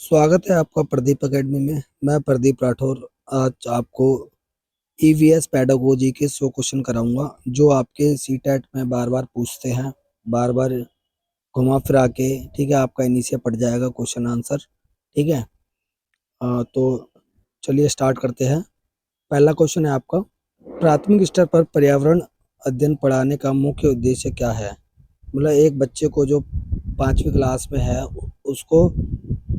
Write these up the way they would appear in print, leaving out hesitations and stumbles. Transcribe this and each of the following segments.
स्वागत है आपका प्रदीप एकेडमी में। मैं प्रदीप राठौर आज आपको ईवीएस पेडागोजी के 100 क्वेश्चन कराऊंगा जो आपके सीटेट में बार बार पूछते हैं, बार बार घुमा फिरा के। ठीक है, आपका इन्हीं से पड़ जाएगा क्वेश्चन आंसर। ठीक है, तो चलिए स्टार्ट करते हैं। पहला क्वेश्चन है आपका, प्राथमिक स्तर पर पर्यावरण अध्ययन पढ़ाने का मुख्य उद्देश्य क्या है। मतलब एक बच्चे को जो 5वीं क्लास में है उसको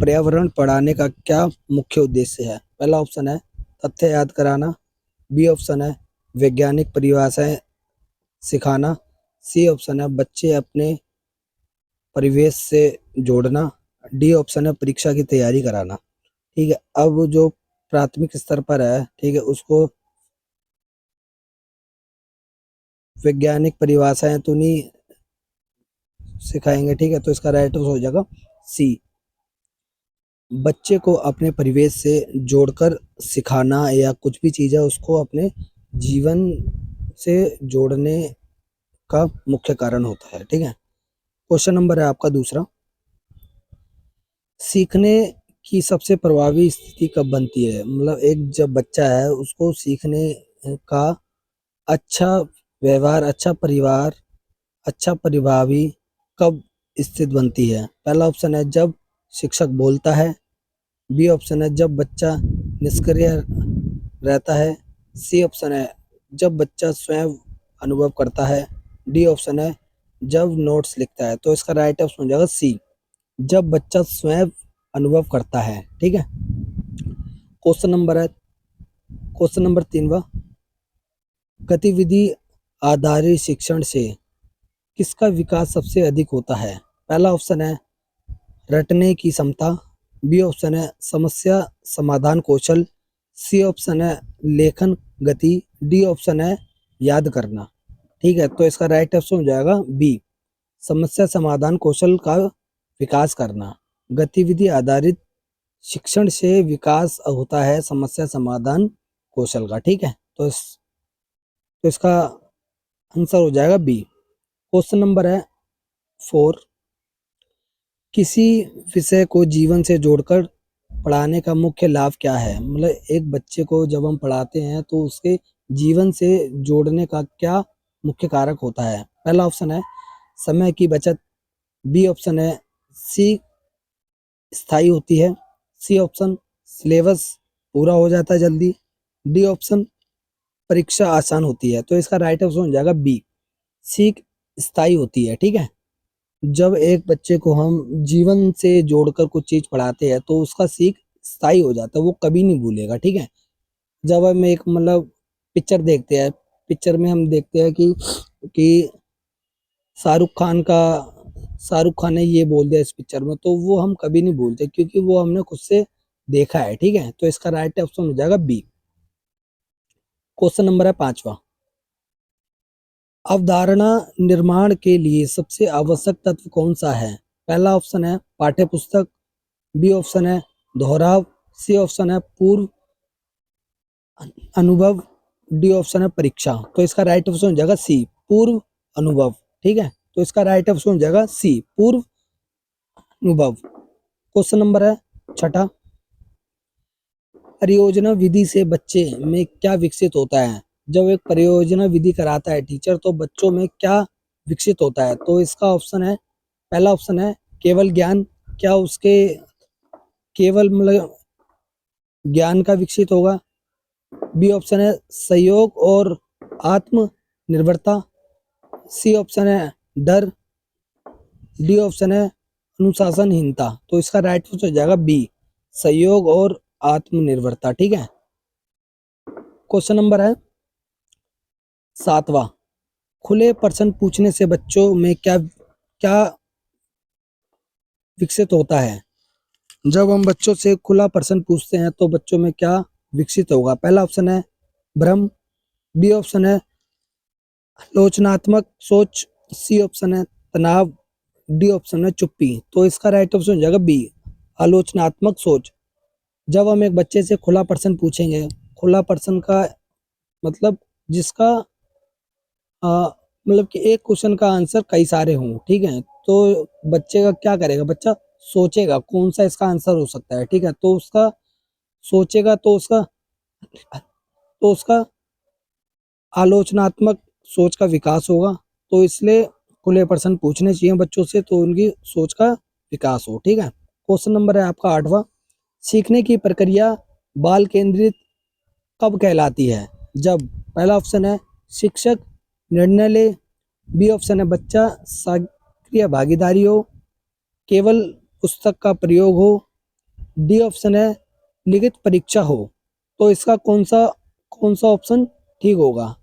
पर्यावरण पढ़ाने का क्या मुख्य उद्देश्य है। पहला ऑप्शन है तथ्य याद कराना, बी ऑप्शन है वैज्ञानिक परिभाषाएं सिखाना, सी ऑप्शन है बच्चे अपने परिवेश से जोड़ना, डी ऑप्शन है परीक्षा की तैयारी कराना। ठीक है, अब जो प्राथमिक स्तर पर है, ठीक है, उसको वैज्ञानिक परिभाषाएं तो नहीं सिखाएंगे। ठीक है, तो इसका राइट हो जाएगा सी, बच्चे को अपने परिवेश से जोड़कर सिखाना या कुछ भी चीज़ है उसको अपने जीवन से जोड़ने का मुख्य कारण होता है। ठीक है, क्वेश्चन नंबर है आपका दूसरा, सीखने की सबसे प्रभावी स्थिति कब बनती है। मतलब एक जब बच्चा है उसको सीखने का अच्छा व्यवहार, अच्छा परिवार, अच्छा प्रभावी कब स्थिति बनती है। पहला ऑप्शन है जब शिक्षक बोलता है, बी ऑप्शन है जब बच्चा निष्क्रिय रहता है, सी ऑप्शन है जब बच्चा स्वयं अनुभव करता है, डी ऑप्शन है जब नोट्स लिखता है। तो इसका राइट ऑप्शन हो जाएगा सी, जब बच्चा स्वयं अनुभव करता है। ठीक है, क्वेश्चन नंबर 3, गतिविधि आधारित शिक्षण से किसका विकास सबसे अधिक होता है। पहला ऑप्शन है रटने की क्षमता, बी ऑप्शन है समस्या समाधान कौशल, सी ऑप्शन है लेखन गति, डी ऑप्शन है याद करना। ठीक है, तो इसका राइट ऑप्शन हो जाएगा बी, समस्या समाधान कौशल का विकास करना। गतिविधि आधारित शिक्षण से विकास होता है समस्या समाधान कौशल का। ठीक है, तो इसका आंसर हो जाएगा बी। क्वेश्चन नंबर है 4, किसी विषय को जीवन से जोड़कर पढ़ाने का मुख्य लाभ क्या है। मतलब एक बच्चे को जब हम पढ़ाते हैं तो उसके जीवन से जोड़ने का क्या मुख्य कारक होता है। पहला ऑप्शन है समय की बचत, बी ऑप्शन है सी स्थायी होती है, सी ऑप्शन सिलेबस पूरा हो जाता है जल्दी, डी ऑप्शन परीक्षा आसान होती है। तो इसका राइट ऑप्शन हो जाएगा बी, सीख स्थायी होती है। ठीक है, जब एक बच्चे को हम जीवन से जोड़कर कुछ चीज पढ़ाते हैं तो उसका सीख स्थायी हो जाता है, वो कभी नहीं भूलेगा। ठीक है, जब हम एक मतलब पिक्चर देखते हैं, पिक्चर में हम देखते हैं कि शाहरुख खान का शाहरुख खान ने ये बोल दिया इस पिक्चर में, तो वो हम कभी नहीं भूलते क्योंकि वो हमने खुद से देखा है। ठीक है, तो इसका राइट ऑप्शन हो जाएगा बी। क्वेश्चन नंबर है 5, अवधारणा निर्माण के लिए सबसे आवश्यक तत्व कौन सा है। पहला ऑप्शन है पाठ्य पुस्तक, बी ऑप्शन है दोहराव, सी ऑप्शन है पूर्व अनुभव, डी ऑप्शन है परीक्षा। तो इसका राइट ऑप्शन हो जाएगा सी, पूर्व अनुभव। ठीक है, तो इसका राइट ऑप्शन हो जाएगा सी, पूर्व अनुभव। क्वेश्चन नंबर है 6, परियोजना विधि से बच्चे में क्या विकसित होता है। जब एक परियोजना विधि कराता है टीचर तो बच्चों में क्या विकसित होता है। तो इसका ऑप्शन है, पहला ऑप्शन है केवल ज्ञान, क्या उसके केवल मतलब ज्ञान का विकसित होगा, बी ऑप्शन है सहयोग और आत्मनिर्भरता, सी ऑप्शन है डर, डी ऑप्शन है अनुशासनहीनता। तो इसका राइट आंसर हो जाएगा बी, सहयोग और आत्मनिर्भरता। ठीक है, क्वेश्चन नंबर है 7, खुले प्रश्न पूछने से बच्चों में क्या क्या विकसित होता है। जब हम बच्चों से खुला प्रश्न पूछते हैं तो बच्चों में क्या विकसित होगा। पहला ऑप्शन है भ्रम, बी ऑप्शन है आलोचनात्मक सोच, सी ऑप्शन है तनाव, डी ऑप्शन है चुप्पी। तो इसका राइट ऑप्शन हो जाएगा बी, आलोचनात्मक सोच। जब हम एक बच्चे से खुला प्रश्न पूछेंगे, खुला प्रश्न का मतलब जिसका मतलब कि एक क्वेश्चन का आंसर कई सारे हों। ठीक है, तो बच्चे का क्या करेगा, बच्चा सोचेगा कौन सा इसका आंसर हो सकता है, ठीक है। तो उसका सोचेगा तो उसका आलोचनात्मक सोच का विकास होगा। तो इसलिए खुले प्रश्न पूछने चाहिए बच्चों से, तो उनकी सोच का विकास हो, ठीक है। क्वेश्चन नंबर है आपका 8वां, सीखने की प्रक्रिया बाल केंद्रित कब कहलाती है? जब, पहला ऑप्शन है शिक्षक निर्णय ले, बी ऑप्शन है बच्चा सक्रिय भागीदारी हो, केवल पुस्तक का प्रयोग हो, डी ऑप्शन है लिखित परीक्षा हो। तो इसका कौन सा ऑप्शन ठीक होगा?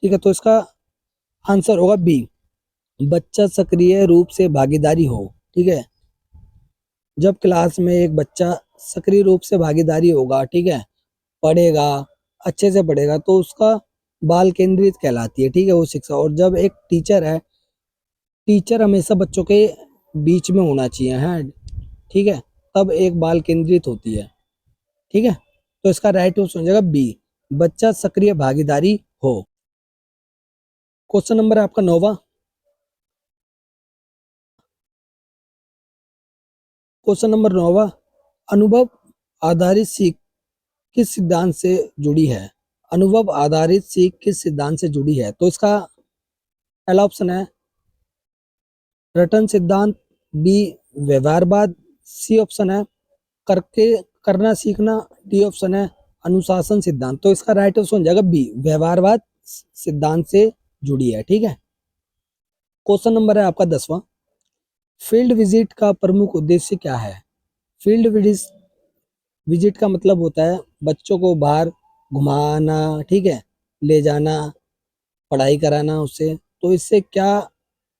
ठीक है, तो इसका आंसर होगा बी, बच्चा सक्रिय रूप से भागीदारी हो, ठीक है। जब क्लास में एक बच्चा सक्रिय रूप से भागीदारी होगा, ठीक है, पढ़ेगा, अच्छे से पढ़ेगा, तो उसका बाल केंद्रित कहलाती है, ठीक है, वो शिक्षा। और जब एक टीचर है, टीचर हमेशा बच्चों के बीच में होना चाहिए, है, ठीक है, तब एक बाल केंद्रित होती है, ठीक है। तो इसका राइट ऑप्शन हो जाएगा बी, बच्चा सक्रिय भागीदारी हो। क्वेश्चन नंबर है आपका 9वां, क्वेश्चन नंबर 9वां, अनुभव आधारित सीख किस सिद्धांत से जुड़ी है? अनुभव आधारित सीख किस सिद्धांत से जुड़ी है? तो इसका पहला ऑप्शन है रटन सिद्धांत, बी व्यवहारवाद, सी ऑप्शन है करके करना सीखना, डी ऑप्शन है अनुशासन सिद्धांत। तो इसका राइट ऑप्शन हो जाएगा बी, व्यवहारवाद सिद्धांत से जुड़ी है, ठीक है। क्वेश्चन नंबर है आपका 10वां, फील्ड विजिट का प्रमुख उद्देश्य क्या है? फील्ड विजिट का मतलब होता है बच्चों को बाहर घुमाना, ठीक है, ले जाना, पढ़ाई कराना उससे। तो इससे क्या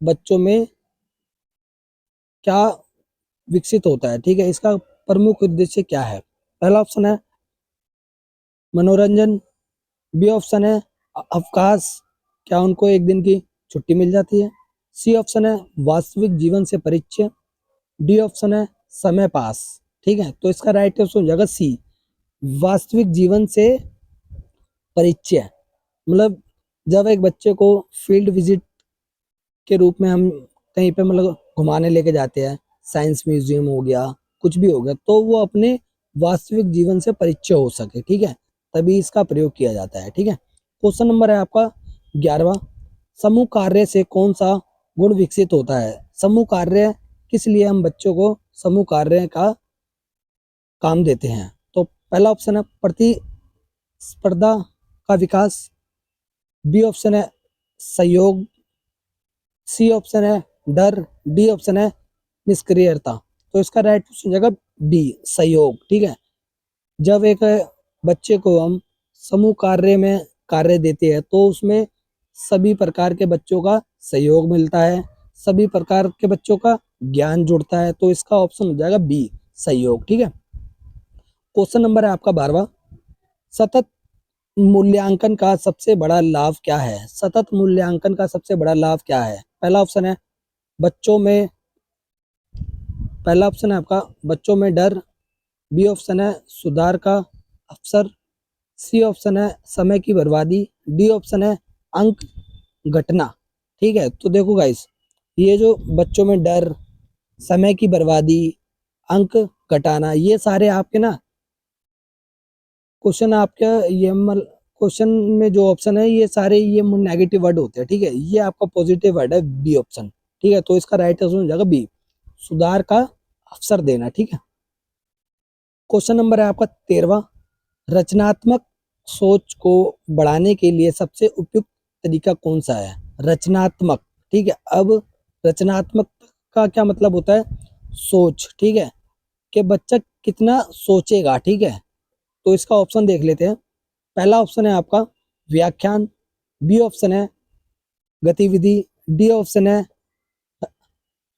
बच्चों में क्या विकसित होता है, ठीक है, इसका प्रमुख उद्देश्य क्या है? पहला ऑप्शन है मनोरंजन, बी ऑप्शन है अवकाश, क्या उनको एक दिन की छुट्टी मिल जाती है, सी ऑप्शन है वास्तविक जीवन से परिचय, डी ऑप्शन है समय पास, ठीक है। तो इसका राइट ऑप्शन हो जाएगा सी, वास्तविक जीवन से परिचय। मतलब जब एक बच्चे को फील्ड विजिट के रूप में हम कहीं पे मतलब घुमाने लेके जाते हैं, साइंस म्यूजियम हो गया, कुछ भी हो गया, तो वो अपने वास्तविक जीवन से परिचय हो सके, ठीक है, तभी इसका प्रयोग किया जाता है, ठीक है। क्वेश्चन नंबर है आपका 11वां, समूह कार्य से कौन सा गुण विकसित होता है? समूह कार्य किस लिए हम बच्चों को समूह कार्य का काम देते हैं? तो पहला ऑप्शन है प्रतिस्पर्धा का विकास, बी ऑप्शन है सहयोग, सी ऑप्शन है डर, डी ऑप्शन है निष्क्रियता। तो इसका राइट ऑप्शन हो जाएगा बी, सहयोग, ठीक है। जब एक बच्चे को हम समूह कार्य में कार्य देते हैं, तो उसमें सभी प्रकार के बच्चों का सहयोग मिलता है, सभी प्रकार के बच्चों का ज्ञान जुड़ता है। तो इसका ऑप्शन हो जाएगा बी, सहयोग, ठीक है। क्वेश्चन नंबर है आपका 12वां, सतत मूल्यांकन का सबसे बड़ा लाभ क्या है? सतत मूल्यांकन का सबसे बड़ा लाभ क्या है? पहला ऑप्शन है बच्चों में पहला ऑप्शन है आपका बच्चों में डर, बी ऑप्शन है सुधार का अवसर, सी ऑप्शन है समय की बर्बादी, डी ऑप्शन है अंक घटना, ठीक है। तो देखो गाइस, ये जो बच्चों में डर, समय की बर्बादी, अंक घटाना, ये सारे आपके ना क्वेश्चन आपका ये क्वेश्चन में जो ऑप्शन है, ये सारे ये नेगेटिव वर्ड होते हैं, ठीक है। ये आपका पॉजिटिव वर्ड है बी ऑप्शन, ठीक है। तो इसका राइट आंसर हो जाएगा बी, सुधार का अवसर देना, ठीक है। क्वेश्चन नंबर है आपका 13वां, रचनात्मक सोच को बढ़ाने के लिए सबसे उपयुक्त तरीका कौन सा है? रचनात्मक, ठीक है। अब रचनात्मक का क्या मतलब होता है? सोच, ठीक है, कि बच्चा कितना सोचेगा, ठीक है। तो इसका ऑप्शन देख लेते हैं। पहला ऑप्शन है आपका व्याख्यान, बी ऑप्शन है गतिविधि, डी ऑप्शन है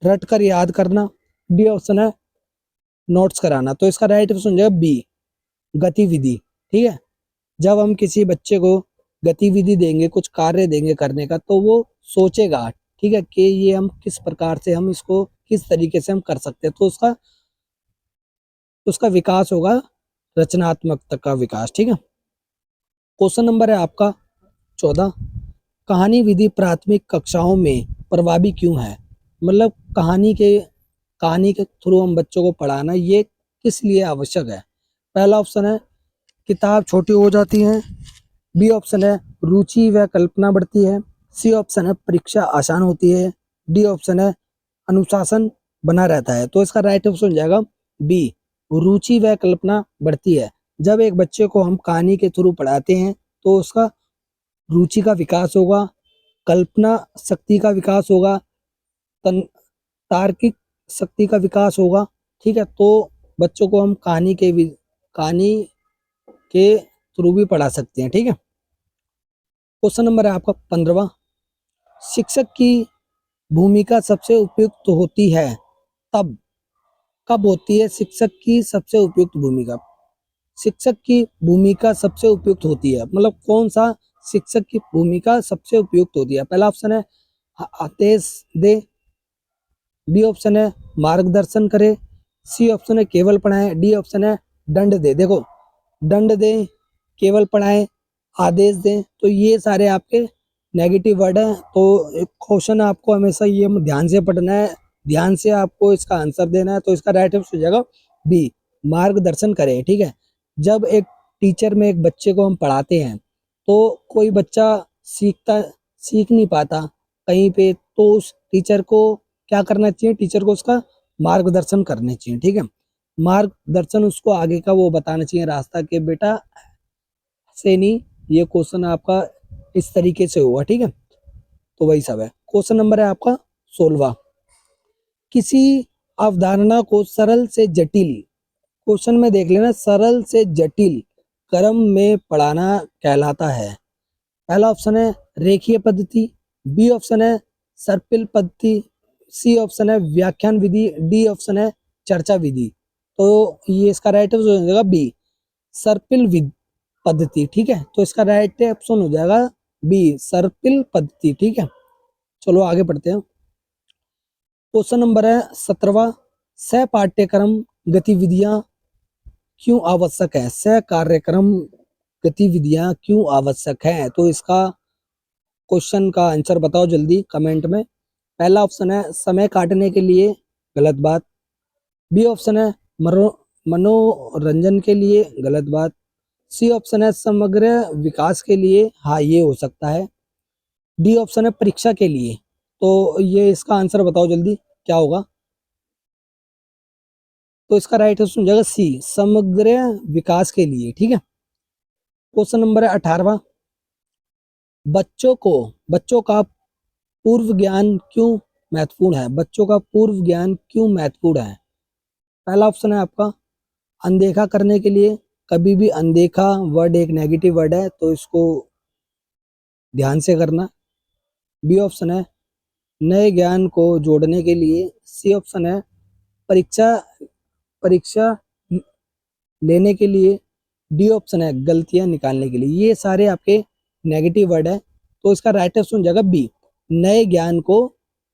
रट कर याद करना, डी ऑप्शन है नोट्स कराना। तो इसका राइट ऑप्शन जो है बी, गतिविधि, ठीक है। जब हम किसी बच्चे को गतिविधि देंगे, कुछ कार्य देंगे करने का, तो वो सोचेगा, ठीक है, कि ये हम किस प्रकार से हम इसको किस तरीके से हम कर सकते हैं। तो उसका उसका विकास होगा, रचनात्मकता का विकास, ठीक है। क्वेश्चन नंबर है आपका 14, कहानी विधि प्राथमिक कक्षाओं में प्रभावी क्यों है? मतलब कहानी के कहानी के थ्रू हम बच्चों को पढ़ाना ये किस लिए आवश्यक है? पहला ऑप्शन है किताब छोटी हो जाती है, बी ऑप्शन है रुचि व कल्पना बढ़ती है, सी ऑप्शन है परीक्षा आसान होती है, डी ऑप्शन है अनुशासन बना रहता है। तो इसका राइट ऑप्शन हो जाएगा बी, रुचि व कल्पना बढ़ती है। जब एक बच्चे को हम कहानी के थ्रू पढ़ाते हैं तो उसका रुचि का विकास होगा, कल्पना शक्ति का विकास होगा, तार्किक शक्ति का विकास होगा। ठीक है, तो बच्चों को हम कहानी के थ्रू भी पढ़ा सकते हैं। ठीक है, क्वेश्चन नंबर है आपका 15वां, शिक्षक की भूमिका सबसे उपयुक्त होती है तब, कब होती है शिक्षक की सबसे उपयुक्त भूमिका? शिक्षक की भूमिका सबसे उपयुक्त होती है मतलब कौन सा शिक्षक की भूमिका सबसे उपयुक्त होती है? पहला ऑप्शन है आदेश दे, बी ऑप्शन है मार्गदर्शन करे, सी ऑप्शन है केवल पढ़ाए, डी ऑप्शन है दंड दे। देखो, दंड दे, केवल पढ़ाए, आदेश दें, तो ये सारे आपके नेगेटिव वर्ड हैं। तो क्वेश्चन आपको हमेशा ये ध्यान से पढ़ना है, ध्यान से आपको इसका आंसर देना है। तो इसका राइट आंसर हो जाएगा बी, मार्गदर्शन करें। ठीक है, जब एक टीचर में एक बच्चे को हम पढ़ाते हैं तो कोई बच्चा सीख नहीं पाता कहीं पे, तो उस टीचर को क्या करना चाहिए? टीचर को उसका मार्गदर्शन करने चाहिए। ठीक है, मार्गदर्शन उसको आगे का वो बताना चाहिए रास्ता के बेटा से नहीं, ये क्वेश्चन आपका इस तरीके से होगा। ठीक है, तो वही सब है। क्वेश्चन नंबर है आपका 16वां, किसी अवधारणा को सरल से जटिल, क्वेश्चन में देख लेना, सरल से जटिल क्रम में पढ़ाना कहलाता है। पहला ऑप्शन है रेखीय पद्धति, बी ऑप्शन है सर्पिल पद्धति, सी ऑप्शन है व्याख्यान विधि, डी ऑप्शन है चर्चा विधि। तो ये इसका राइट ऑप्शन हो जाएगा बी, सर्पिल पद्धति। ठीक है, तो इसका राइट ऑप्शन हो जाएगा बी, सर्पिल पद्धति। ठीक है, चलो आगे बढ़ते हैं। क्वेश्चन नंबर है 17वां, सह पाठ्यक्रम गतिविधियां क्यों आवश्यक है? सह कार्यक्रम गतिविधियां क्यों आवश्यक है? तो इसका क्वेश्चन का आंसर बताओ जल्दी कमेंट में। पहला ऑप्शन है समय काटने के लिए, गलत बात। बी ऑप्शन है मनोरंजन के लिए, गलत बात। सी ऑप्शन है समग्र विकास के लिए, हाँ ये हो सकता है। डी ऑप्शन है परीक्षा के लिए। तो ये इसका आंसर बताओ जल्दी क्या होगा? तो इसका राइट आंसर हो जाएगा सी, समग्र विकास के लिए। ठीक है, क्वेश्चन नंबर है 18वां, बच्चों का पूर्व ज्ञान क्यों महत्वपूर्ण है? बच्चों का पूर्व ज्ञान क्यों महत्वपूर्ण है? पहला ऑप्शन है आपका अनदेखा करने के लिए, कभी भी अनदेखा वर्ड एक नेगेटिव वर्ड है तो इसको ध्यान से करना। बी ऑप्शन है नए ज्ञान को जोड़ने के लिए, सी ऑप्शन है परीक्षा परीक्षा लेने के लिए, डी ऑप्शन है गलतियां निकालने के लिए। ये सारे आपके नेगेटिव वर्ड है, तो इसका राइट ऑप्शन हो जाएगा बी, नए ज्ञान को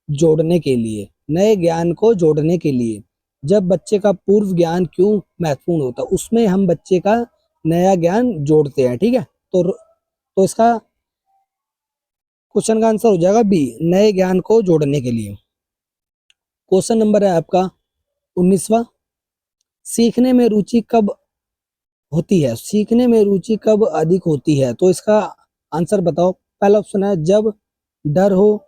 जोड़ने के लिए। नए ज्ञान को जोड़ने के लिए जब बच्चे का पूर्व ज्ञान क्यों महत्वपूर्ण होता है, उसमें हम बच्चे का नया ज्ञान जोड़ते हैं। ठीक है, तो इसका क्वेश्चन का आंसर हो जाएगा बी, नए ज्ञान को जोड़ने के लिए। क्वेश्चन नंबर है आपका 19वां, सीखने में रुचि कब होती है? सीखने में रुचि कब अधिक होती है? तो इसका आंसर बताओ। पहला ऑप्शन है जब डर हो,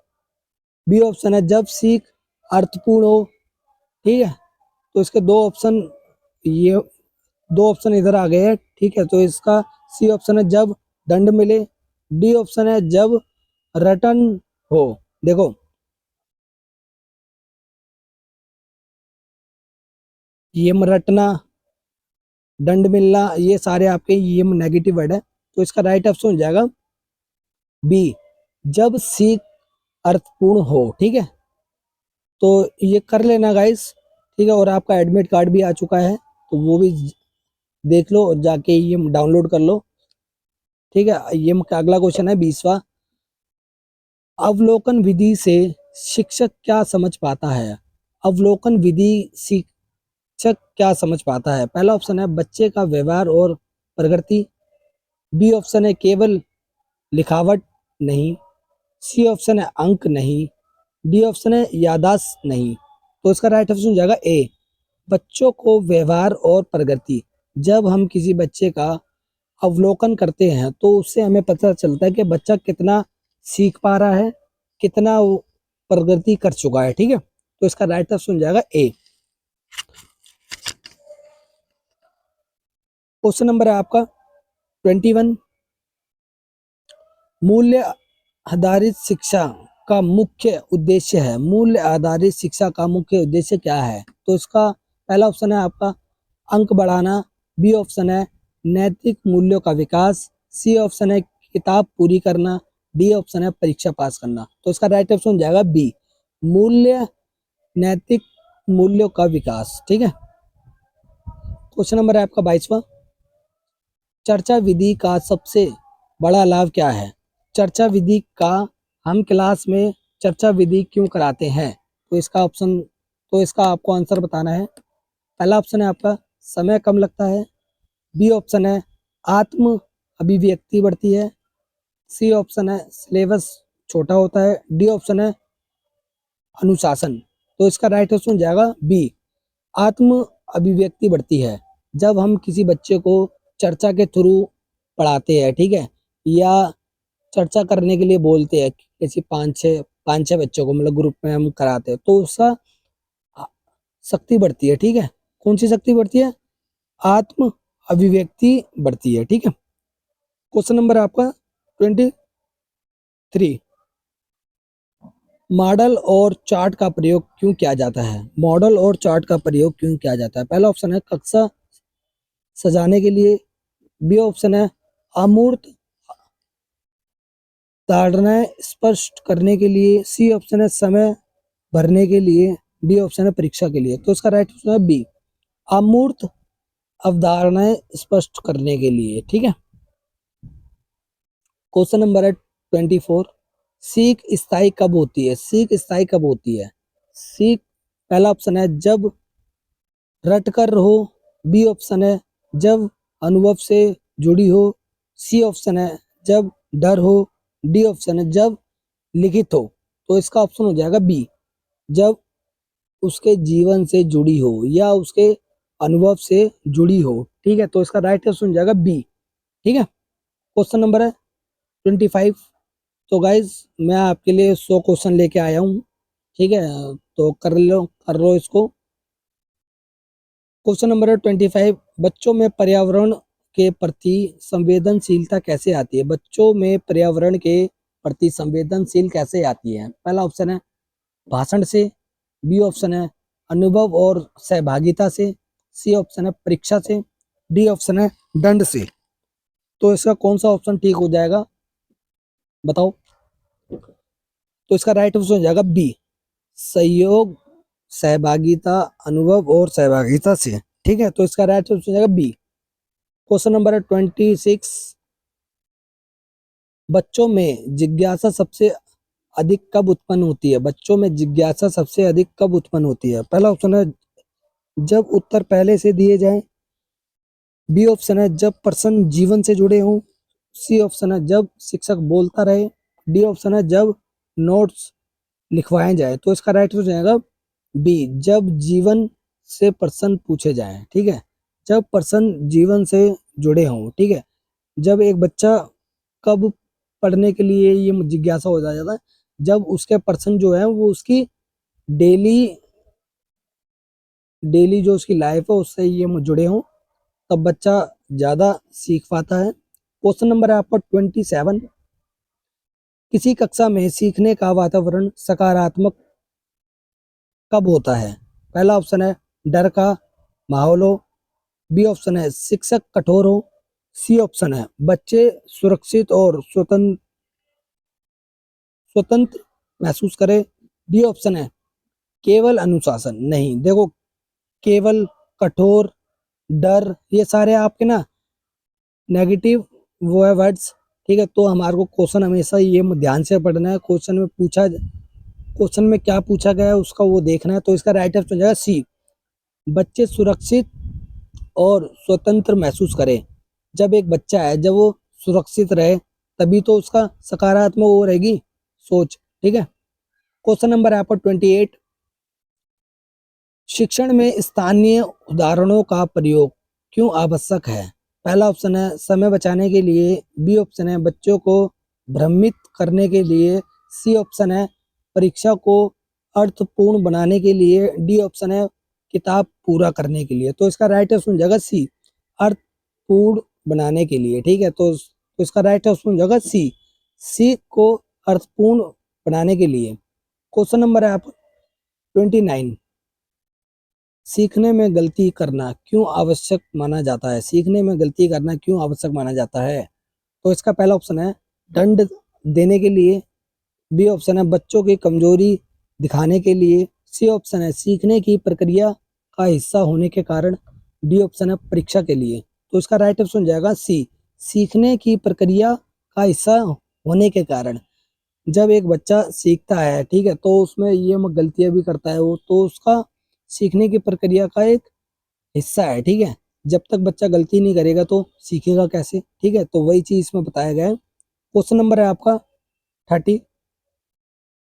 बी ऑप्शन है जब सीख अर्थपूर्ण हो। ठीक है, तो इसके ये दो ऑप्शन इधर आ गए हैं। ठीक है, तो इसका सी ऑप्शन है जब दंड मिले, डी ऑप्शन है जब रटन हो। देखो, ये रटना, दंड मिलना, ये सारे आपके ये नेगेटिव वर्ड है। तो इसका राइट ऑप्शन हो जाएगा बी, जब सीख अर्थपूर्ण हो। ठीक है, तो ये कर लेना गाइस। ठीक है, और आपका एडमिट कार्ड भी आ चुका है तो वो भी देख लो और जाके ये डाउनलोड कर लो। ठीक है, ये अगला क्वेश्चन है 20वां, अवलोकन विधि से शिक्षक क्या समझ पाता है? अवलोकन विधि शिक्षक क्या समझ पाता है? पहला ऑप्शन है बच्चे का व्यवहार और प्रगति, बी ऑप्शन है केवल लिखावट नहीं, सी ऑप्शन है अंक नहीं, डी ऑप्शन है याददाश्त नहीं। तो इसका राइट ऑप्शन हो जाएगा ए। बच्चों को व्यवहार और प्रगति, जब हम किसी बच्चे का अवलोकन करते हैं तो उससे हमें पता चलता है कि बच्चा कितना सीख पा रहा है, कितना वो प्रगति कर चुका है। ठीक है, तो इसका राइट ऑप्शन हो जाएगा ए। क्वेश्चन नंबर है आपका 21। मूल्य आधारित शिक्षा का मुख्य उद्देश्य है। मूल्य आधारित शिक्षा का मुख्य उद्देश्य क्या है? तो इसका पहला ऑप्शन है आपका अंक बढ़ाना, बी ऑप्शन है नैतिक मूल्यों का विकास, सी ऑप्शन है किताब पूरी करना, डी ऑप्शन है परीक्षा पास करना। तो इसका राइट ऑप्शन हो जाएगा बी, मूल्य नैतिक मूल्यों का विकास। ठीक है, क्वेश्चन नंबर है आपका 22वां। चर्चा विधि का सबसे बड़ा लाभ क्या है? चर्चा विधि का हम क्लास में चर्चा विधि क्यों कराते हैं? तो इसका आपको आंसर बताना है। पहला ऑप्शन है आपका समय कम लगता है, बी ऑप्शन है आत्म अभिव्यक्ति बढ़ती है, सी ऑप्शन है सिलेबस छोटा होता है, डी ऑप्शन है अनुशासन। तो इसका राइट ऑप्शन हो जाएगा बी, आत्म अभिव्यक्ति बढ़ती है। जब हम किसी बच्चे को चर्चा के थ्रू पढ़ाते हैं, ठीक है, या चर्चा करने के लिए बोलते हैं, किसी पाँच छह बच्चों को मतलब ग्रुप में हम कराते हैं, तो उसका शक्ति बढ़ती है। ठीक है, कौन सी शक्ति बढ़ती है? आत्म अभिव्यक्ति बढ़ती है। ठीक है, क्वेश्चन नंबर आपका 23। मॉडल और चार्ट का प्रयोग क्यों किया जाता है? मॉडल और चार्ट का प्रयोग क्यों किया जाता है? पहला ऑप्शन है कक्षा सजाने के लिए, बी ऑप्शन है अमूर्त धारणाएं स्पष्ट करने के लिए, सी ऑप्शन है समय भरने के लिए, डी ऑप्शन है परीक्षा के लिए। तो इसका राइट ऑप्शन है बी, अमूर्त अवधारणाएं स्पष्ट करने के लिए। ठीक है, क्वेश्चन नंबर है 24। सीख स्थायी कब होती है? सीख स्थायी कब होती है? सीख पहला ऑप्शन है जब रट कर हो, बी ऑप्शन है जब अनुभव से जुड़ी हो, सी ऑप्शन है जब डर हो, डी ऑप्शन है जब लिखित हो। तो इसका ऑप्शन हो जाएगा बी, जब उसके जीवन से जुड़ी हो या उसके अनुभव से जुड़ी हो। ठीक है, तो इसका राइट ऑप्शन हो जाएगा बी। ठीक है, क्वेश्चन नंबर है 25। तो गाइज मैं आपके लिए 100 क्वेश्चन लेके आया हूँ। ठीक है, तो कर लो इसको। क्वेश्चन नंबर है 25। बच्चों में पर्यावरण के प्रति संवेदनशीलता कैसे आती है? बच्चों में पर्यावरण के प्रति संवेदनशील कैसे आती है? पहला ऑप्शन है भाषण से, बी ऑप्शन है अनुभव और सहभागिता से, सी ऑप्शन है परीक्षा से, डी ऑप्शन है दंड से। तो इसका कौन सा ऑप्शन ठीक हो जाएगा बताओ? तो इसका राइट ऑप्शन हो जाएगा बी, सहयोग सहभागिता अनुभव और सहभागिता से। ठीक है, तो इसका राइट ऑप्शन हो जाएगा बी। क्वेश्चन नंबर है 26। बच्चों में जिज्ञासा सबसे अधिक कब उत्पन्न होती है? बच्चों में जिज्ञासा सबसे अधिक कब उत्पन्न होती है? पहला ऑप्शन है जब उत्तर पहले से दिए जाएं, बी ऑप्शन है जब प्रश्न जीवन से जुड़े हों, सी ऑप्शन है जब शिक्षक बोलता रहे, डी ऑप्शन है जब नोट्स लिखवाए जाए। तो इसका राइट हो जाएगा बी, जब जीवन से प्रश्न पूछे जाएं। ठीक है, जब प्रश्न जीवन से जुड़े हों। ठीक है, जब एक बच्चा कब पढ़ने के लिए ये जिज्ञासा हो जाता है, जब उसके प्रश्न जो है वो उसकी डेली डेली जो उसकी लाइफ है उससे ये जुड़े हों, तब बच्चा ज्यादा सीख पाता है। क्वेश्चन नंबर है आपका 27। किसी कक्षा में सीखने का वातावरण सकारात्मक कब होता है? पहला ऑप्शन है डर का माहौल हो, बी ऑप्शन है शिक्षक कठोर हो, सी ऑप्शन है बच्चे सुरक्षित और स्वतंत्र महसूस करे, डी ऑप्शन है केवल अनुशासन। नहीं, देखो, केवल, कठोर, डर, ये सारे आपके ना नेगेटिव वो है वर्ड्स। ठीक है, तो हमारे को क्वेश्चन हमेशा ये ध्यान से पढ़ना है। क्वेश्चन में क्या पूछा गया है उसका वो देखना है। तो इसका राइट आंसर हो जाएगा सी, बच्चे सुरक्षित और स्वतंत्र महसूस करें। जब एक बच्चा है, जब वो सुरक्षित रहे तभी तो उसका सकारात्मक वो रहेगी सोच। ठीक है, क्वेश्चन नंबर है आपका 28। शिक्षण में स्थानीय उदाहरणों का प्रयोग क्यों आवश्यक है? पहला ऑप्शन है समय बचाने के लिए, बी ऑप्शन है बच्चों को भ्रमित करने के लिए, सी ऑप्शन है परीक्षा को अर्थपूर्ण बनाने के लिए, डी ऑप्शन है किताब पूरा करने के लिए। तो इसका राइट ऑप्शन हो जाएगा सी, अर्थपूर्ण बनाने के लिए। ठीक है, तो इसका राइट ऑप्शन हो जाएगा सी, सी को अर्थपूर्ण बनाने के लिए। क्वेश्चन नंबर है आप 29, सीखने में गलती करना क्यों आवश्यक माना जाता है? सीखने में गलती करना क्यों आवश्यक माना जाता है? तो इसका पहला ऑप्शन है दंड देने के लिए, बी ऑप्शन है बच्चों की कमजोरी दिखाने के लिए, सी ऑप्शन है सीखने की प्रक्रिया का हिस्सा होने के कारण, डी ऑप्शन है परीक्षा के लिए। तो इसका राइट ऑप्शन हो जाएगा सी, सीखने की प्रक्रिया का हिस्सा होने के कारण। जब एक बच्चा सीखता है, ठीक है, तो उसमें ये गलतियां भी करता है वो, तो उसका सीखने की प्रक्रिया का एक हिस्सा है। ठीक है, जब तक बच्चा गलती नहीं करेगा तो सीखेगा कैसे? ठीक है, तो वही चीज इसमें बताया गया है। क्वेश्चन नंबर है आपका 30,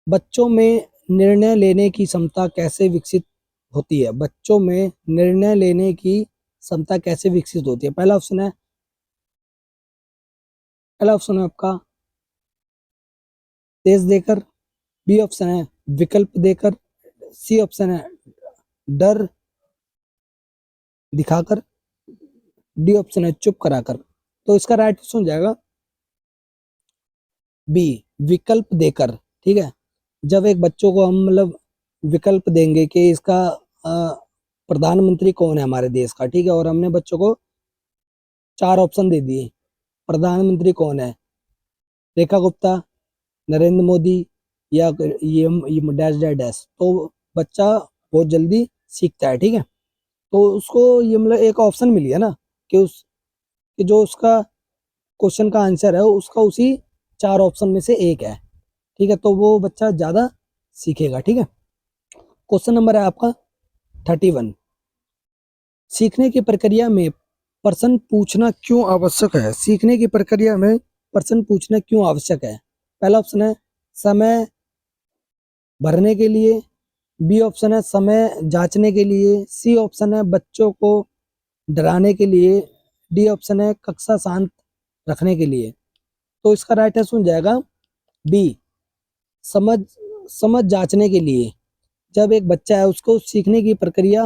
बच्चों में निर्णय लेने की क्षमता कैसे विकसित होती है? बच्चों में निर्णय लेने की क्षमता कैसे विकसित होती है? पहला ऑप्शन है आपका तेज देकर, बी ऑप्शन है विकल्प देकर, सी ऑप्शन है डर दिखाकर, डी ऑप्शन है चुप कराकर। तो इसका राइट ऑप्शन हो जाएगा बी, विकल्प देकर। ठीक है, जब एक बच्चों को हम विकल्प देंगे कि इसका प्रधानमंत्री कौन है हमारे देश का, ठीक है, और हमने बच्चों को 4 ऑप्शन दे दिए, प्रधानमंत्री कौन है, रेखा गुप्ता, नरेंद्र मोदी, या ये डैश डैश डैश, तो बच्चा बहुत जल्दी सीखता है। ठीक है, तो उसको ये एक ऑप्शन मिली है ना कि जो उसका क्वेश्चन का आंसर है उसका उसी 4 ऑप्शन में से एक है। ठीक है, तो वो बच्चा ज्यादा सीखेगा। ठीक है, क्वेश्चन नंबर है आपका 31, सीखने की प्रक्रिया में प्रश्न पूछना क्यों आवश्यक है? सीखने की प्रक्रिया में प्रश्न पूछना क्यों आवश्यक है? पहला ऑप्शन है समय भरने के लिए, बी ऑप्शन है समय जांचने के लिए, सी ऑप्शन है बच्चों को डराने के लिए, डी ऑप्शन है कक्षा शांत रखने के लिए। तो इसका राइट आंसर हो जाएगा बी, समझ समझ जांचने के लिए। जब एक बच्चा है उसको सीखने की प्रक्रिया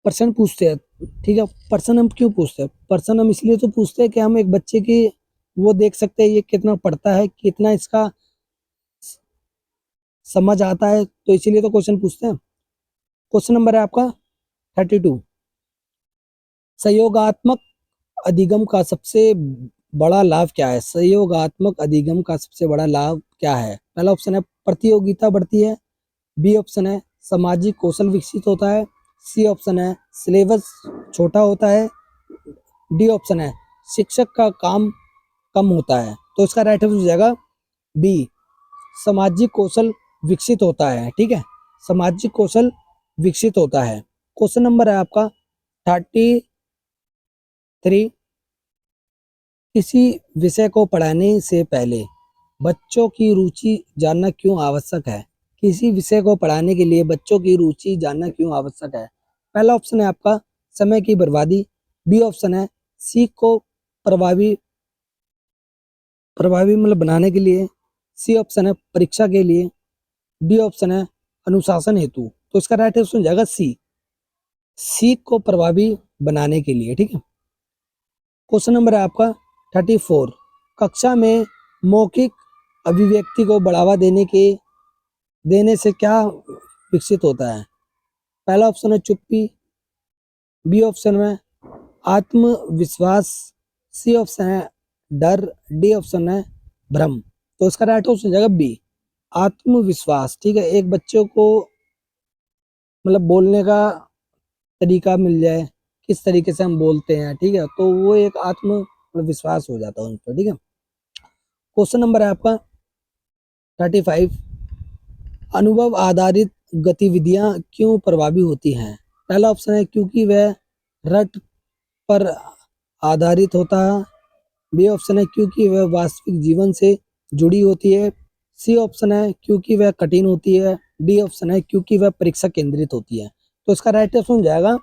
प्रश्न पूछते हैं। ठीक है, प्रश्न हम क्यों पूछते हैं? प्रश्न हम इसलिए तो पूछते हैं कि हम एक बच्चे की वो देख सकते हैं ये कितना पढ़ता है, कितना इसका समझ आता है, तो इसीलिए तो क्वेश्चन पूछते हैं। क्वेश्चन नंबर है आपका 32, सहयोगात्मक अधिगम का सबसे बड़ा लाभ क्या है? सहयोगात्मक अधिगम का सबसे बड़ा लाभ क्या है? पहला ऑप्शन है प्रतियोगिता बढ़ती है, बी ऑप्शन है सामाजिक कौशल विकसित होता है, सी ऑप्शन है सिलेबस छोटा होता है, डी ऑप्शन है शिक्षक का काम कम होता है। तो इसका राइट आंसर हो जाएगा बी, सामाजिक कौशल विकसित होता है। ठीक है, सामाजिक कौशल विकसित होता है। क्वेश्चन नंबर है आपका 33, किसी विषय को पढ़ाने से पहले बच्चों की रुचि जानना क्यों आवश्यक है? किसी विषय को पढ़ाने के लिए बच्चों की रुचि जानना क्यों आवश्यक है? पहला ऑप्शन है आपका समय की बर्बादी, बी ऑप्शन है सीख को प्रभावी प्रभावी बनाने के लिए, सी ऑप्शन है परीक्षा के लिए, डी ऑप्शन है अनुशासन हेतु। तो इसका राइट ऑप्शन हो जाएगा सी, सीख को प्रभावी बनाने के लिए। ठीक है, क्वेश्चन नंबर है आपका 34, कक्षा में मौखिक अभिव्यक्ति को बढ़ावा देने से क्या विकसित होता है? पहला ऑप्शन है चुप्पी, बी ऑप्शन में आत्मविश्वास, सी ऑप्शन है डर, डी ऑप्शन है भ्रम। तो इसका राइट ऑप्शन हो जाएगा बी, आत्मविश्वास। ठीक है, एक बच्चे को बोलने का तरीका मिल जाए, किस तरीके से हम बोलते हैं, ठीक है, तो वो एक आत्म विश्वास हो जाता है उन पर। ठीक है, क्वेश्चन नंबर है आपका 35, अनुभव आधारित गतिविधियां क्यों प्रभावी होती हैं? पहला ऑप्शन है क्योंकि वह रट पर आधारित होता है, बी ऑप्शन है क्योंकि वह वास्तविक जीवन से जुड़ी होती है, सी ऑप्शन है क्योंकि वह कठिन होती है, डी ऑप्शन है क्योंकि वह परीक्षा केंद्रित होती है। तो इसका राइट ऑप्शन हो जाएगा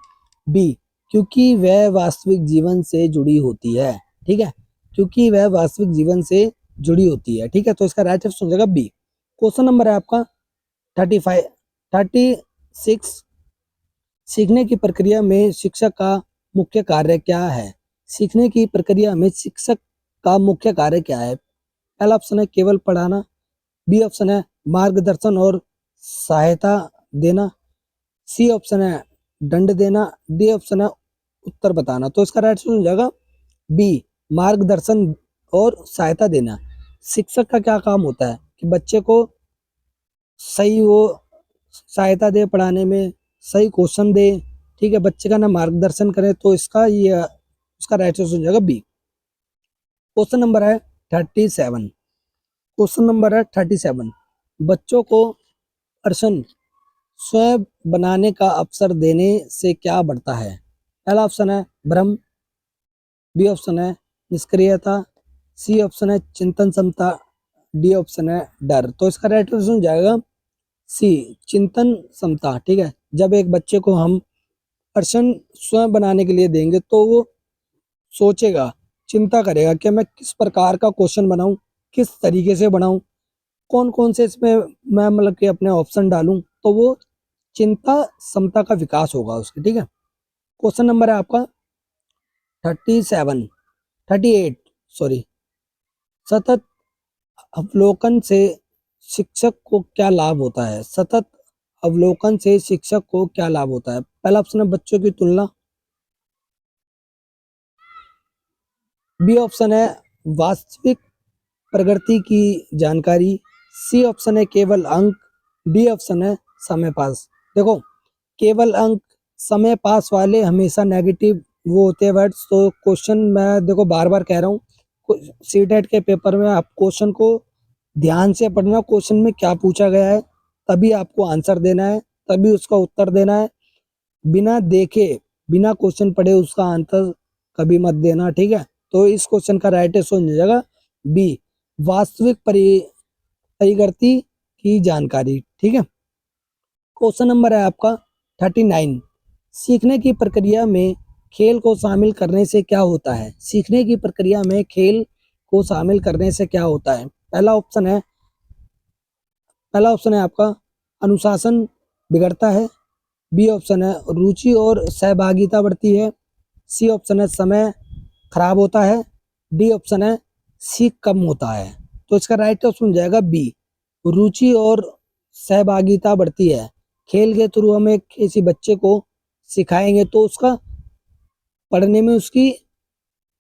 बी, क्योंकि वह वास्तविक जीवन से जुड़ी होती है। ठीक है, क्योंकि वह वास्तविक जीवन से जुड़ी होती है। ठीक है, तो इसका राइट ऑप्शन हो जाएगा बी। क्वेश्चन नंबर है आपका 36। सीखने की प्रक्रिया में शिक्षक का मुख्य कार्य क्या है? सीखने की प्रक्रिया में शिक्षक का मुख्य कार्य क्या है? पहला ऑप्शन है केवल पढ़ाना, बी ऑप्शन है मार्गदर्शन और सहायता देना, सी ऑप्शन है दंड देना, डी ऑप्शन है उत्तर बताना। तो इसका राइट आंसर हो जाएगा बी, मार्गदर्शन और सहायता देना। शिक्षक का क्या काम होता है कि बच्चे को सही वो सहायता दे पढ़ाने में, सही क्वेश्चन दे। ठीक है, बच्चे का ना मार्गदर्शन करे। तो इसका राइट आंसर हो जाएगा बी। क्वेश्चन नंबर है 37। क्वेश्चन नंबर है 37। बच्चों को प्रश्न स्वयं बनाने का अवसर देने से क्या बढ़ता है? पहला ऑप्शन है भ्रम, बी ऑप्शन है निष्क्रियता, सी ऑप्शन है चिंतन क्षमता, डी ऑप्शन है डर। तो इसका राइट आंसर हो जाएगा सी, चिंतन क्षमता। ठीक है, जब एक बच्चे को हम प्रश्न स्वयं बनाने के लिए देंगे तो वो सोचेगा, चिंता करेगा कि मैं किस प्रकार का क्वेश्चन बनाऊं, किस तरीके से बनाऊं, कौन कौन से इसमें मैं मतलब कि अपने ऑप्शन डालूं। तो वो चिंता क्षमता का विकास होगा उसकी। ठीक है, क्वेश्चन नंबर है आपका 38 सॉरी। सतत अवलोकन से शिक्षक को क्या लाभ होता है? सतत अवलोकन से शिक्षक को क्या लाभ होता है? पहला ऑप्शन है बच्चों की तुलना, बी ऑप्शन है वास्तविक प्रगति की जानकारी, सी ऑप्शन है केवल अंक, डी ऑप्शन है समय पास। देखो, केवल अंक समय पास वाले हमेशा नेगेटिव वो होते हैं वर्ड्स। तो क्वेश्चन मैं देखो बार बार कह रहा हूँ, सीटेट के पेपर में आप क्वेश्चन को ध्यान से पढ़ना, क्वेश्चन में क्या पूछा गया है तभी आपको आंसर देना है, तभी उसका उत्तर देना है। बिना देखे, बिना क्वेश्चन पढ़े उसका आंसर कभी मत देना। ठीक है, तो इस क्वेश्चन का राइट आंसर हो जाएगा बी, वास्तविक परिगति की जानकारी। ठीक है, क्वेश्चन नंबर है आपका 39। सीखने की प्रक्रिया में खेल को शामिल करने से क्या होता है? सीखने की प्रक्रिया में खेल को शामिल करने से क्या होता है? पहला ऑप्शन है आपका अनुशासन बिगड़ता है, बी ऑप्शन है रुचि और सहभागिता बढ़ती है, सी ऑप्शन है समय खराब होता है, डी ऑप्शन है सीख कम होता है। तो इसका राइट ऑप्शन हो जाएगा बी, रुचि और सहभागिता बढ़ती है। खेल के थ्रू हमें किसी बच्चे को सिखाएंगे तो उसका पढ़ने में उसकी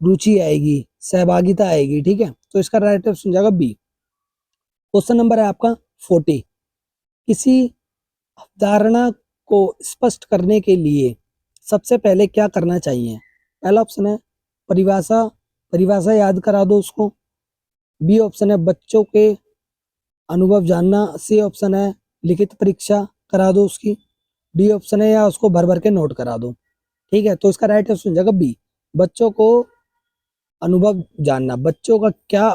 रुचि आएगी, सहभागिता आएगी। ठीक है, तो इसका राइट ऑप्शन हो जाएगा बी। क्वेश्चन नंबर है आपका 40। किसी अवधारणा को स्पष्ट करने के लिए सबसे पहले क्या करना चाहिए? पहला ऑप्शन है परिभाषा परिभाषा याद करा दो उसको, बी ऑप्शन है बच्चों के अनुभव जानना, सी ऑप्शन है लिखित परीक्षा करा दो उसकी, डी ऑप्शन है या उसको भर भर के नोट करा दो। ठीक है, तो इसका राइट ऑप्शन हो जाएगा बी, बच्चों को अनुभव जानना। बच्चों का क्या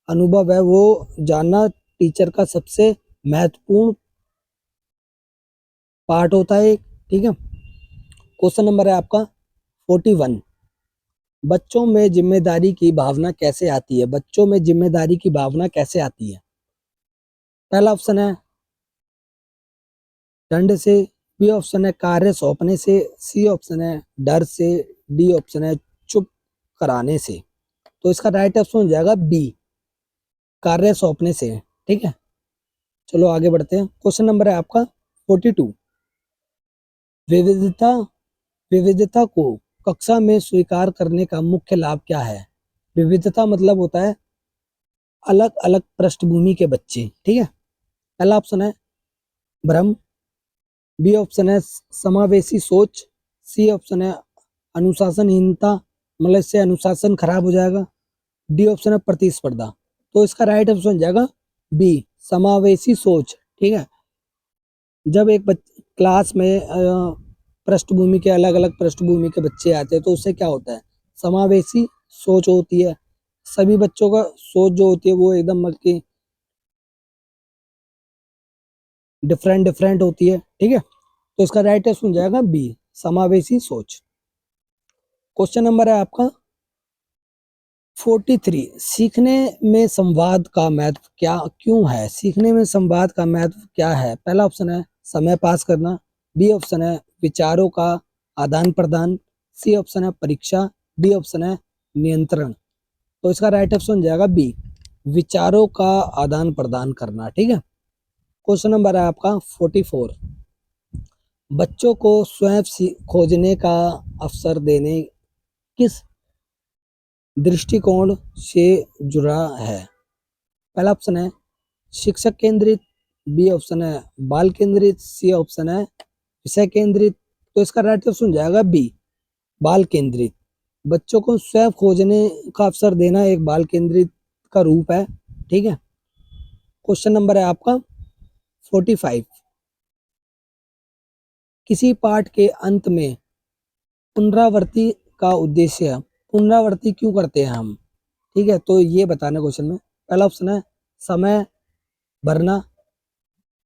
अनुभव है वो जानना टीचर का सबसे महत्वपूर्ण पार्ट होता है। ठीक है, क्वेश्चन नंबर है आपका 41। बच्चों में जिम्मेदारी की भावना कैसे आती है? बच्चों में जिम्मेदारी की भावना कैसे आती है? पहला ऑप्शन है दंड से, बी ऑप्शन है कार्य सौंपने से, सी ऑप्शन है डर से, डी ऑप्शन है चुप कराने से। तो इसका राइट ऑप्शन हो जाएगा बी, कार्य सौंपने से। ठीक है, चलो आगे बढ़ते हैं। क्वेश्चन नंबर है आपका 42। विविधता विविधता को कक्षा में स्वीकार करने का मुख्य लाभ क्या है? विविधता मतलब होता है अलग अलग पृष्ठभूमि के बच्चे। ठीक है, पहला ऑप्शन है भ्रम, बी ऑप्शन है समावेशी सोच, सी ऑप्शन है अनुशासनहीनता, मतलब इससे अनुशासन खराब हो जाएगा, डी ऑप्शन है प्रतिस्पर्धा। तो इसका राइट ऑप्शन हो जाएगा बी, समावेशी सोच। ठीक है, जब एक क्लास में पृष्ठभूमि के अलग अलग पृष्ठभूमि के बच्चे आते हैं तो उससे क्या होता है, समावेशी सोच होती है। सभी बच्चों का सोच जो होती है वो एकदम मतलब कि डिफरेंट डिफरेंट होती है। ठीक है, तो इसका राइट आंसर हो जाएगा बी, समावेशी सोच। क्वेश्चन नंबर है आपका 43, सीखने में संवाद का महत्व क्या क्यों है? सीखने में संवाद का महत्व क्या है? पहला ऑप्शन है समय पास करना, बी ऑप्शन है विचारों का आदान प्रदान, सी ऑप्शन है परीक्षा, डी ऑप्शन है नियंत्रण। तो इसका राइट ऑप्शन हो जाएगा बी, विचारों का आदान प्रदान करना। ठीक है। क्वेश्चन नंबर है आपका 44, बच्चों को स्वयं खोजने का अवसर देने किस दृष्टिकोण से जुड़ा है? पहला ऑप्शन है शिक्षक केंद्रित, बी ऑप्शन है बाल केंद्रित, सी ऑप्शन है विषय केंद्रित। तो इसका राइट ऑप्शन हो जाएगा बी, बाल केंद्रित। बच्चों को स्वयं खोजने का अवसर देना एक बाल केंद्रित का रूप है। ठीक है। क्वेश्चन नंबर है आपका 45, किसी पाठ के अंत में पुनरावृत्ति का उद्देश्य, पुनरावृत्ति क्यों करते हैं हम? ठीक है, तो ये बताना क्वेश्चन में। पहला ऑप्शन है समय भरना,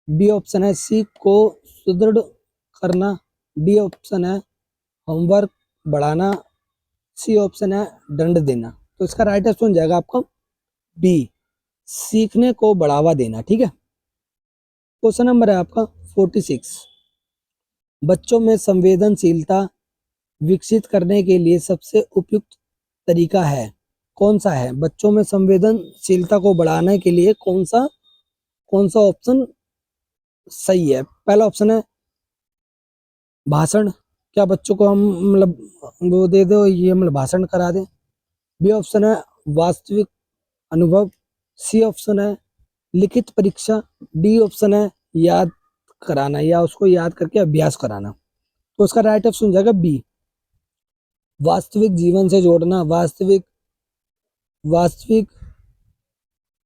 बी ऑप्शन है सीख को सुदृढ़ करना, डी ऑप्शन है होमवर्क बढ़ाना, सी ऑप्शन है दंड देना। तो इसका राइट आंसर हो जाएगा आपका बी, सीखने को बढ़ावा देना। ठीक है। क्वेश्चन नंबर है आपका 46, बच्चों में संवेदनशीलता विकसित करने के लिए सबसे उपयुक्त तरीका है कौन सा है? बच्चों में संवेदनशीलता को बढ़ाने के लिए कौन सा ऑप्शन सही है? पहला ऑप्शन है भाषण, क्या बच्चों को हम मतलब वो दे दो, ये मतलब भाषण करा दें। बी ऑप्शन है वास्तविक अनुभव, सी ऑप्शन है लिखित परीक्षा, डी ऑप्शन है याद कराना या उसको याद करके अभ्यास कराना। तो इसका राइट ऑप्शन हो जाएगा बी, वास्तविक जीवन से जोड़ना, वास्तविक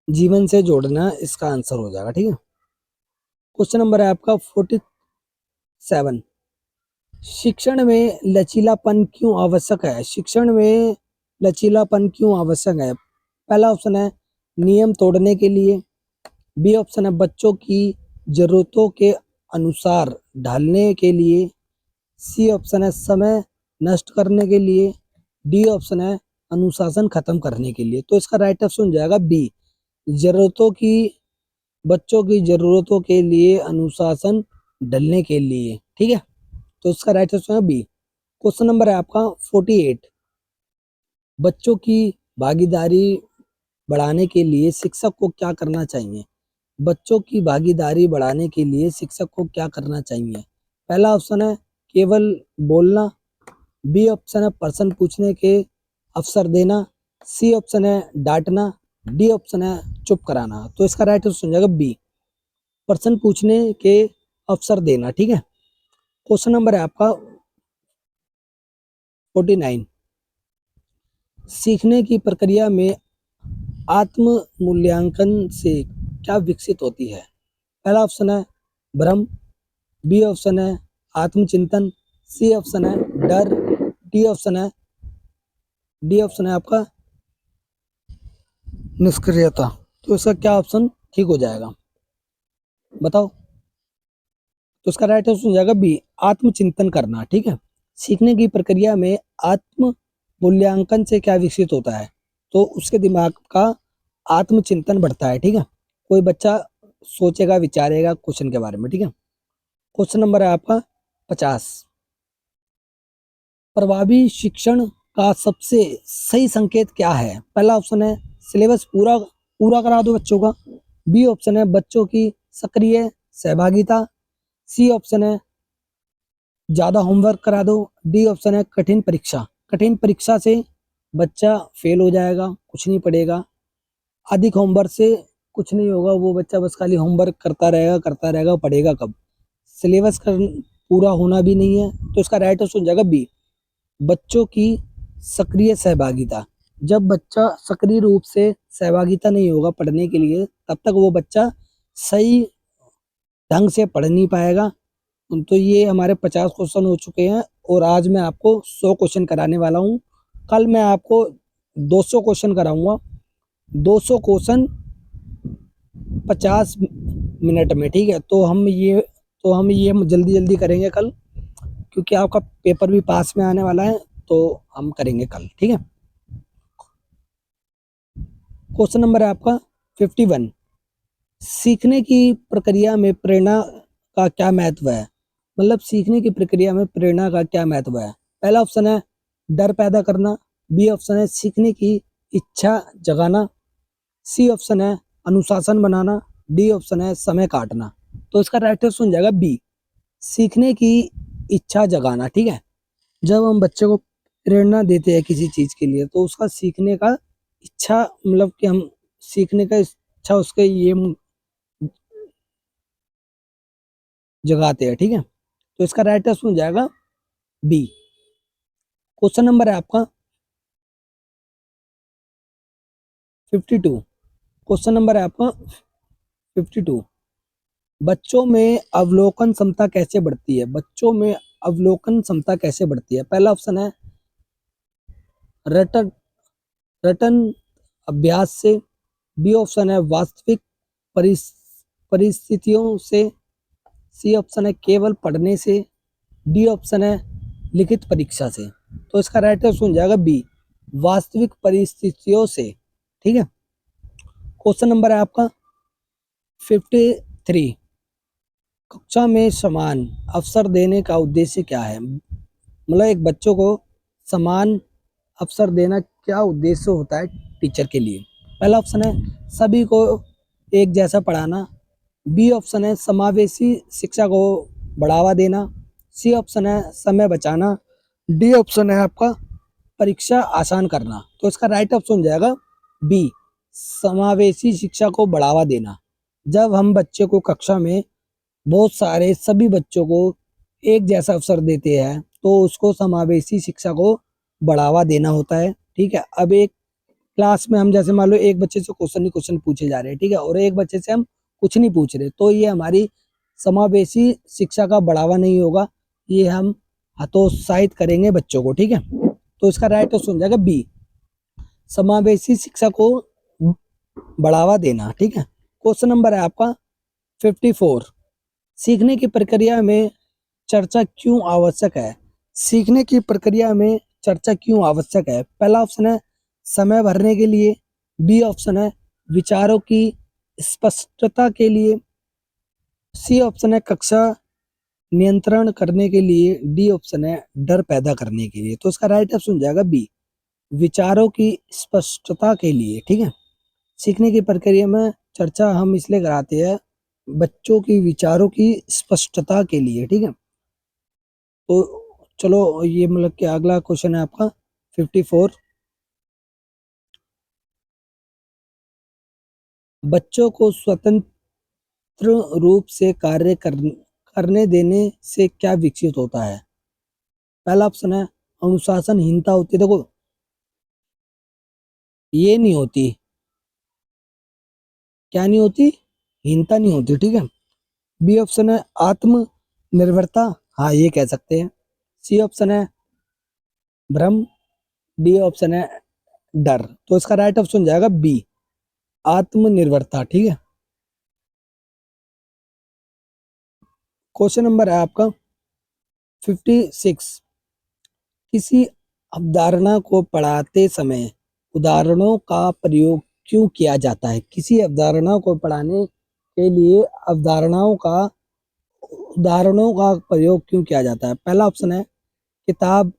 जीवन से जोड़ना इसका आंसर हो जाएगा। ठीक है। क्वेश्चन नंबर है आपका 47, शिक्षण में लचीलापन क्यों आवश्यक है? शिक्षण में लचीलापन क्यों आवश्यक है? पहला ऑप्शन है नियम तोड़ने के लिए, बी ऑप्शन है बच्चों की जरूरतों के अनुसार ढालने के लिए, सी ऑप्शन है समय नष्ट करने के लिए, डी ऑप्शन है अनुशासन खत्म करने के लिए। तो इसका राइट ऑप्शन हो जाएगा बी, जरूरतों की बच्चों की जरूरतों के लिए अनुशासन ढलने के लिए। ठीक है। तो इसका राइट आंसर है बी। क्वेश्चन नंबर है आपका 48, बच्चों की भागीदारी बढ़ाने के लिए शिक्षक को क्या करना चाहिए? बच्चों की भागीदारी बढ़ाने के लिए शिक्षक को क्या करना चाहिए? पहला ऑप्शन है केवल बोलना, बी ऑप्शन है प्रश्न पूछने के अवसर देना, सी ऑप्शन है डांटना, डी ऑप्शन है चुप कराना। तो इसका राइट आंसर हो जाएगा बी, प्रश्न पूछने के अवसर देना। ठीक है। क्वेश्चन नंबर है आपका 49, सीखने की प्रक्रिया में आत्म मूल्यांकन से क्या विकसित होती है? पहला ऑप्शन है भ्रम, बी ऑप्शन है आत्मचिंतन, सी ऑप्शन है डर, डी ऑप्शन है आपका निष्क्रियता। तो इसका क्या ऑप्शन ठीक हो जाएगा बताओ? तो इसका राइट आंसर हो जाएगा बी, आत्मचिंतन करना। ठीक है। सीखने की प्रक्रिया में आत्म मूल्यांकन से क्या विकसित होता है? तो उसके दिमाग का आत्मचिंतन बढ़ता है। ठीक है। कोई बच्चा सोचेगा विचारेगा क्वेश्चन के बारे में। ठीक है। क्वेश्चन नंबर है आपका 50, प्रभावी शिक्षण का सबसे सही संकेत क्या है? पहला ऑप्शन है सिलेबस पूरा पूरा करा दो बच्चों का, बी ऑप्शन है बच्चों की सक्रिय सहभागिता, सी ऑप्शन है ज्यादा होमवर्क करा दो, डी ऑप्शन है कठिन परीक्षा। कठिन परीक्षा से बच्चा फेल हो जाएगा, कुछ नहीं पढ़ेगा। अधिक होमवर्क से कुछ नहीं होगा, वो बच्चा बस खाली होमवर्क करता रहेगा, पढ़ेगा कब? सिलेबस पूरा होना भी नहीं है। तो इसका राइट आंसर हो जाएगा बी, बच्चों की सक्रिय सहभागिता। जब बच्चा सक्रिय रूप से सहभागिता नहीं होगा पढ़ने के लिए, तब तक वो बच्चा सही ढंग से पढ़ नहीं पाएगा। तो ये हमारे 50 क्वेश्चन हो चुके हैं और आज मैं आपको 100 क्वेश्चन कराने वाला हूँ। कल मैं आपको 200 क्वेश्चन कराऊंगा। 200 क्वेश्चन 50 मिनट में। ठीक है। तो हम ये तो हम ये जल्दी जल्दी करेंगे कल, क्योंकि आपका पेपर भी पास में आने वाला है, तो हम करेंगे कल, ठीक है। क्वेश्चन नंबर है आपका 51। सीखने की प्रक्रिया में प्रेरणा का क्या महत्व है? मतलब सीखने की प्रक्रिया में प्रेरणा का क्या महत्व है? पहला ऑप्शन है डर पैदा करना, बी ऑप्शन है सीखने की इच्छा जगाना, सी ऑप्शन है अनुशासन बनाना, डी ऑप्शन है समय काटना। तो इसका राइट आंसर हो जाएगा बी, सीखने की इच्छा जगाना, ठीक है। जब हम बच्चे को प्रेरणा देते हैं किसी चीज के लिए, तो उसका सीखने का इच्छा, मतलब कि हम सीखने का इच्छा उसके ये जगाते हैं, ठीक है। तो इसका राइट आंसर हो जाएगा बी। क्वेश्चन नंबर है आपका 52। क्वेश्चन नंबर है आपका 52। बच्चों में अवलोकन क्षमता कैसे बढ़ती है? बच्चों में अवलोकन क्षमता कैसे बढ़ती है? पहला ऑप्शन है रटन रटन अभ्यास से, बी ऑप्शन है वास्तविक परिस- परिस्थितियों से, सी ऑप्शन है केवल पढ़ने से, डी ऑप्शन है लिखित परीक्षा से। तो इसका राइट आंसर हो जाएगा बी, वास्तविक परिस्थितियों से, ठीक है। क्वेश्चन नंबर है आपका 53। कक्षा में समान अवसर देने का उद्देश्य क्या है? मतलब एक बच्चों को समान अवसर देना क्या उद्देश्य होता है टीचर के लिए? पहला ऑप्शन है सभी को एक जैसा पढ़ाना, बी ऑप्शन है समावेशी शिक्षा को बढ़ावा देना, सी ऑप्शन है समय बचाना, डी ऑप्शन है आपका परीक्षा आसान करना। तो इसका राइट ऑप्शन हो जाएगा बी, समावेशी शिक्षा को बढ़ावा देना। जब हम बच्चे को कक्षा में बहुत सारे सभी बच्चों को एक जैसा अवसर देते हैं, तो उसको समावेशी शिक्षा को बढ़ावा देना होता है, ठीक है। अब एक क्लास में हम जैसे मान लो एक बच्चे से क्वेश्चन ही क्वेश्चन पूछे जा रहे हैं, ठीक है, और एक बच्चे से हम कुछ नहीं पूछ रहे, तो ये हमारी समावेशी शिक्षा का बढ़ावा नहीं होगा, ये हम हतोत्साहित करेंगे बच्चों को, ठीक है। तो इसका राइट आंसर हो जाएगा बी, समावेशी शिक्षा को बढ़ावा देना, ठीक है। क्वेश्चन नंबर है आपका 54। सीखने की प्रक्रिया में चर्चा क्यों आवश्यक है? सीखने की प्रक्रिया में चर्चा क्यों आवश्यक है? पहला ऑप्शन है समय भरने के लिए, बी ऑप्शन है विचारों की स्पष्टता के लिए, सी ऑप्शन है कक्षा नियंत्रण करने के लिए, डी ऑप्शन है डर पैदा करने के लिए। तो इसका राइट ऑप्शन हो जाएगा बी, विचारों की स्पष्टता के लिए, ठीक है। सीखने की प्रक्रिया में चर्चा हम इसलिए कराते हैं बच्चों की विचारों की स्पष्टता के लिए, ठीक है। तो चलो ये मतलब कि अगला क्वेश्चन है आपका 54। बच्चों को स्वतंत्र रूप से करने देने से क्या विकसित होता है? पहला ऑप्शन है अनुशासनहीनता होती है, देखो ये नहीं होती, क्या नहीं होती, हीनता नहीं होती, ठीक है। बी ऑप्शन है आत्मनिर्भरता, हाँ ये कह सकते हैं, सी ऑप्शन है भ्रम, डी ऑप्शन है डर। तो इसका राइट ऑप्शन जाएगा बी, आत्मनिर्भरता, ठीक है। क्वेश्चन नंबर है आपका 56। किसी अवधारणा को पढ़ाते समय उदाहरणों का प्रयोग क्यों किया जाता है? किसी अवधारणा को पढ़ाने के लिए उदाहरणों का प्रयोग क्यों किया जाता है? पहला ऑप्शन है किताब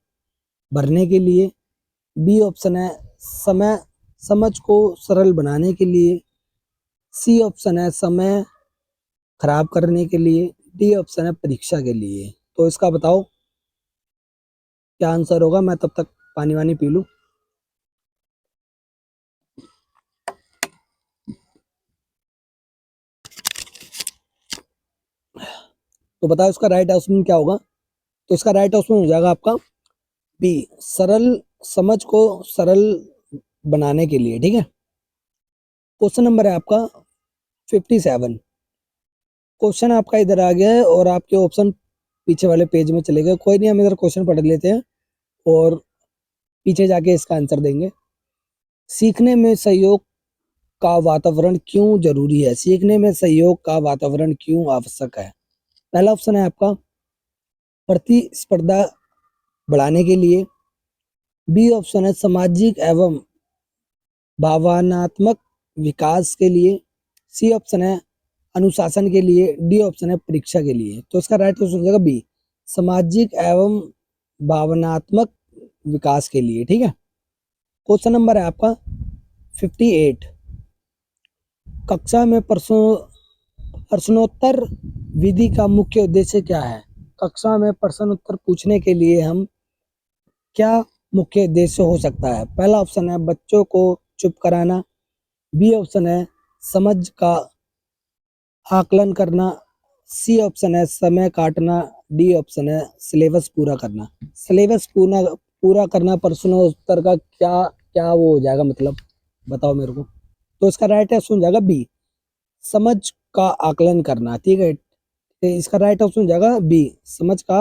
भरने के लिए, बी ऑप्शन है समय समझ को सरल बनाने के लिए, सी ऑप्शन है समय खराब करने के लिए, डी ऑप्शन है परीक्षा के लिए। तो इसका बताओ क्या आंसर होगा, मैं तब तक पानी वानी पी लूं। तो बताओ इसका राइट ऑप्शन क्या होगा? तो इसका राइट ऑप्शन हो जाएगा आपका बी, सरल समझ को सरल बनाने के लिए, ठीक है। क्वेश्चन नंबर है आपका 57। क्वेश्चन आपका इधर आ गया है और आपके ऑप्शन पीछे वाले पेज में चले गए, कोई नहीं, हम इधर क्वेश्चन पढ़ लेते हैं और पीछे जाके इसका आंसर देंगे। सीखने में सहयोग का वातावरण क्यों जरूरी है? सीखने में सहयोग का वातावरण क्यों आवश्यक है? पहला ऑप्शन है आपका प्रतिस्पर्धा बढ़ाने के लिए, बी ऑप्शन है सामाजिक एवं भावनात्मक विकास के लिए, सी ऑप्शन है अनुशासन के लिए, डी ऑप्शन है परीक्षा के लिए। तो इसका राइट ऑप्शन हो जाएगा बी, सामाजिक एवं भावनात्मक विकास के लिए। ठीक है। क्वेश्चन नंबर है आपका 58, कक्षा में प्रश्नोत्तर विधि का मुख्य उद्देश्य क्या है? कक्षा में प्रश्नोत्तर पूछने के लिए हम क्या मुख्य उद्देश्य हो सकता है? पहला ऑप्शन है बच्चों को चुप कराना, बी ऑप्शन है समझ का आकलन करना, सी ऑप्शन है समय काटना, डी ऑप्शन है सिलेबस पूरा करना। सिलेबस पूरा करना प्रश्नोत्तर का क्या क्या वो हो जाएगा, मतलब बताओ मेरे को। तो इसका राइट ऑप्शन हो जाएगा बी, समझ का आकलन करना। ठीक है, तो इसका राइट ऑप्शन हो जाएगा बी, समझ का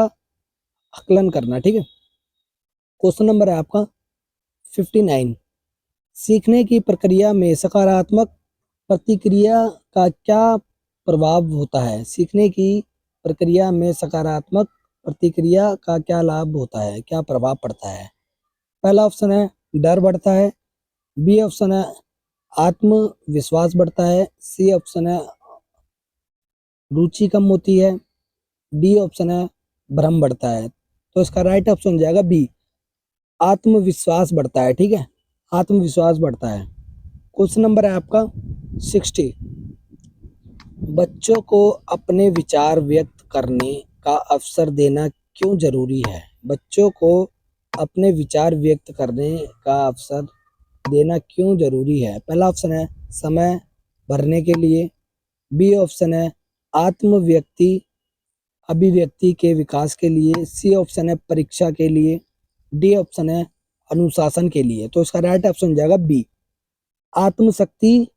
आकलन करना। ठीक है। क्वेश्चन नंबर है आपका 59, सीखने की प्रक्रिया में सकारात्मक प्रतिक्रिया का क्या प्रभाव होता है? सीखने की प्रक्रिया में सकारात्मक प्रतिक्रिया का क्या लाभ होता है, क्या प्रभाव पड़ता है? पहला ऑप्शन है डर बढ़ता है, बी ऑप्शन है आत्मविश्वास बढ़ता है, सी ऑप्शन है रुचि कम होती है, डी ऑप्शन है भ्रम बढ़ता है। तो इसका राइट ऑप्शन हो जाएगा बी, आत्मविश्वास बढ़ता है। ठीक है, आत्मविश्वास बढ़ता है। क्वेश्चन नंबर है आपका 60, बच्चों को अपने विचार व्यक्त करने का अवसर देना क्यों जरूरी है? बच्चों को अपने विचार व्यक्त करने का अवसर देना क्यों जरूरी है? पहला ऑप्शन है समय भरने के लिए, बी ऑप्शन है अभिव्यक्ति के विकास के लिए, सी ऑप्शन है परीक्षा के लिए, डी ऑप्शन है अनुशासन के लिए। तो इसका राइट ऑप्शन हो जाएगा बी, आत्मशक्ति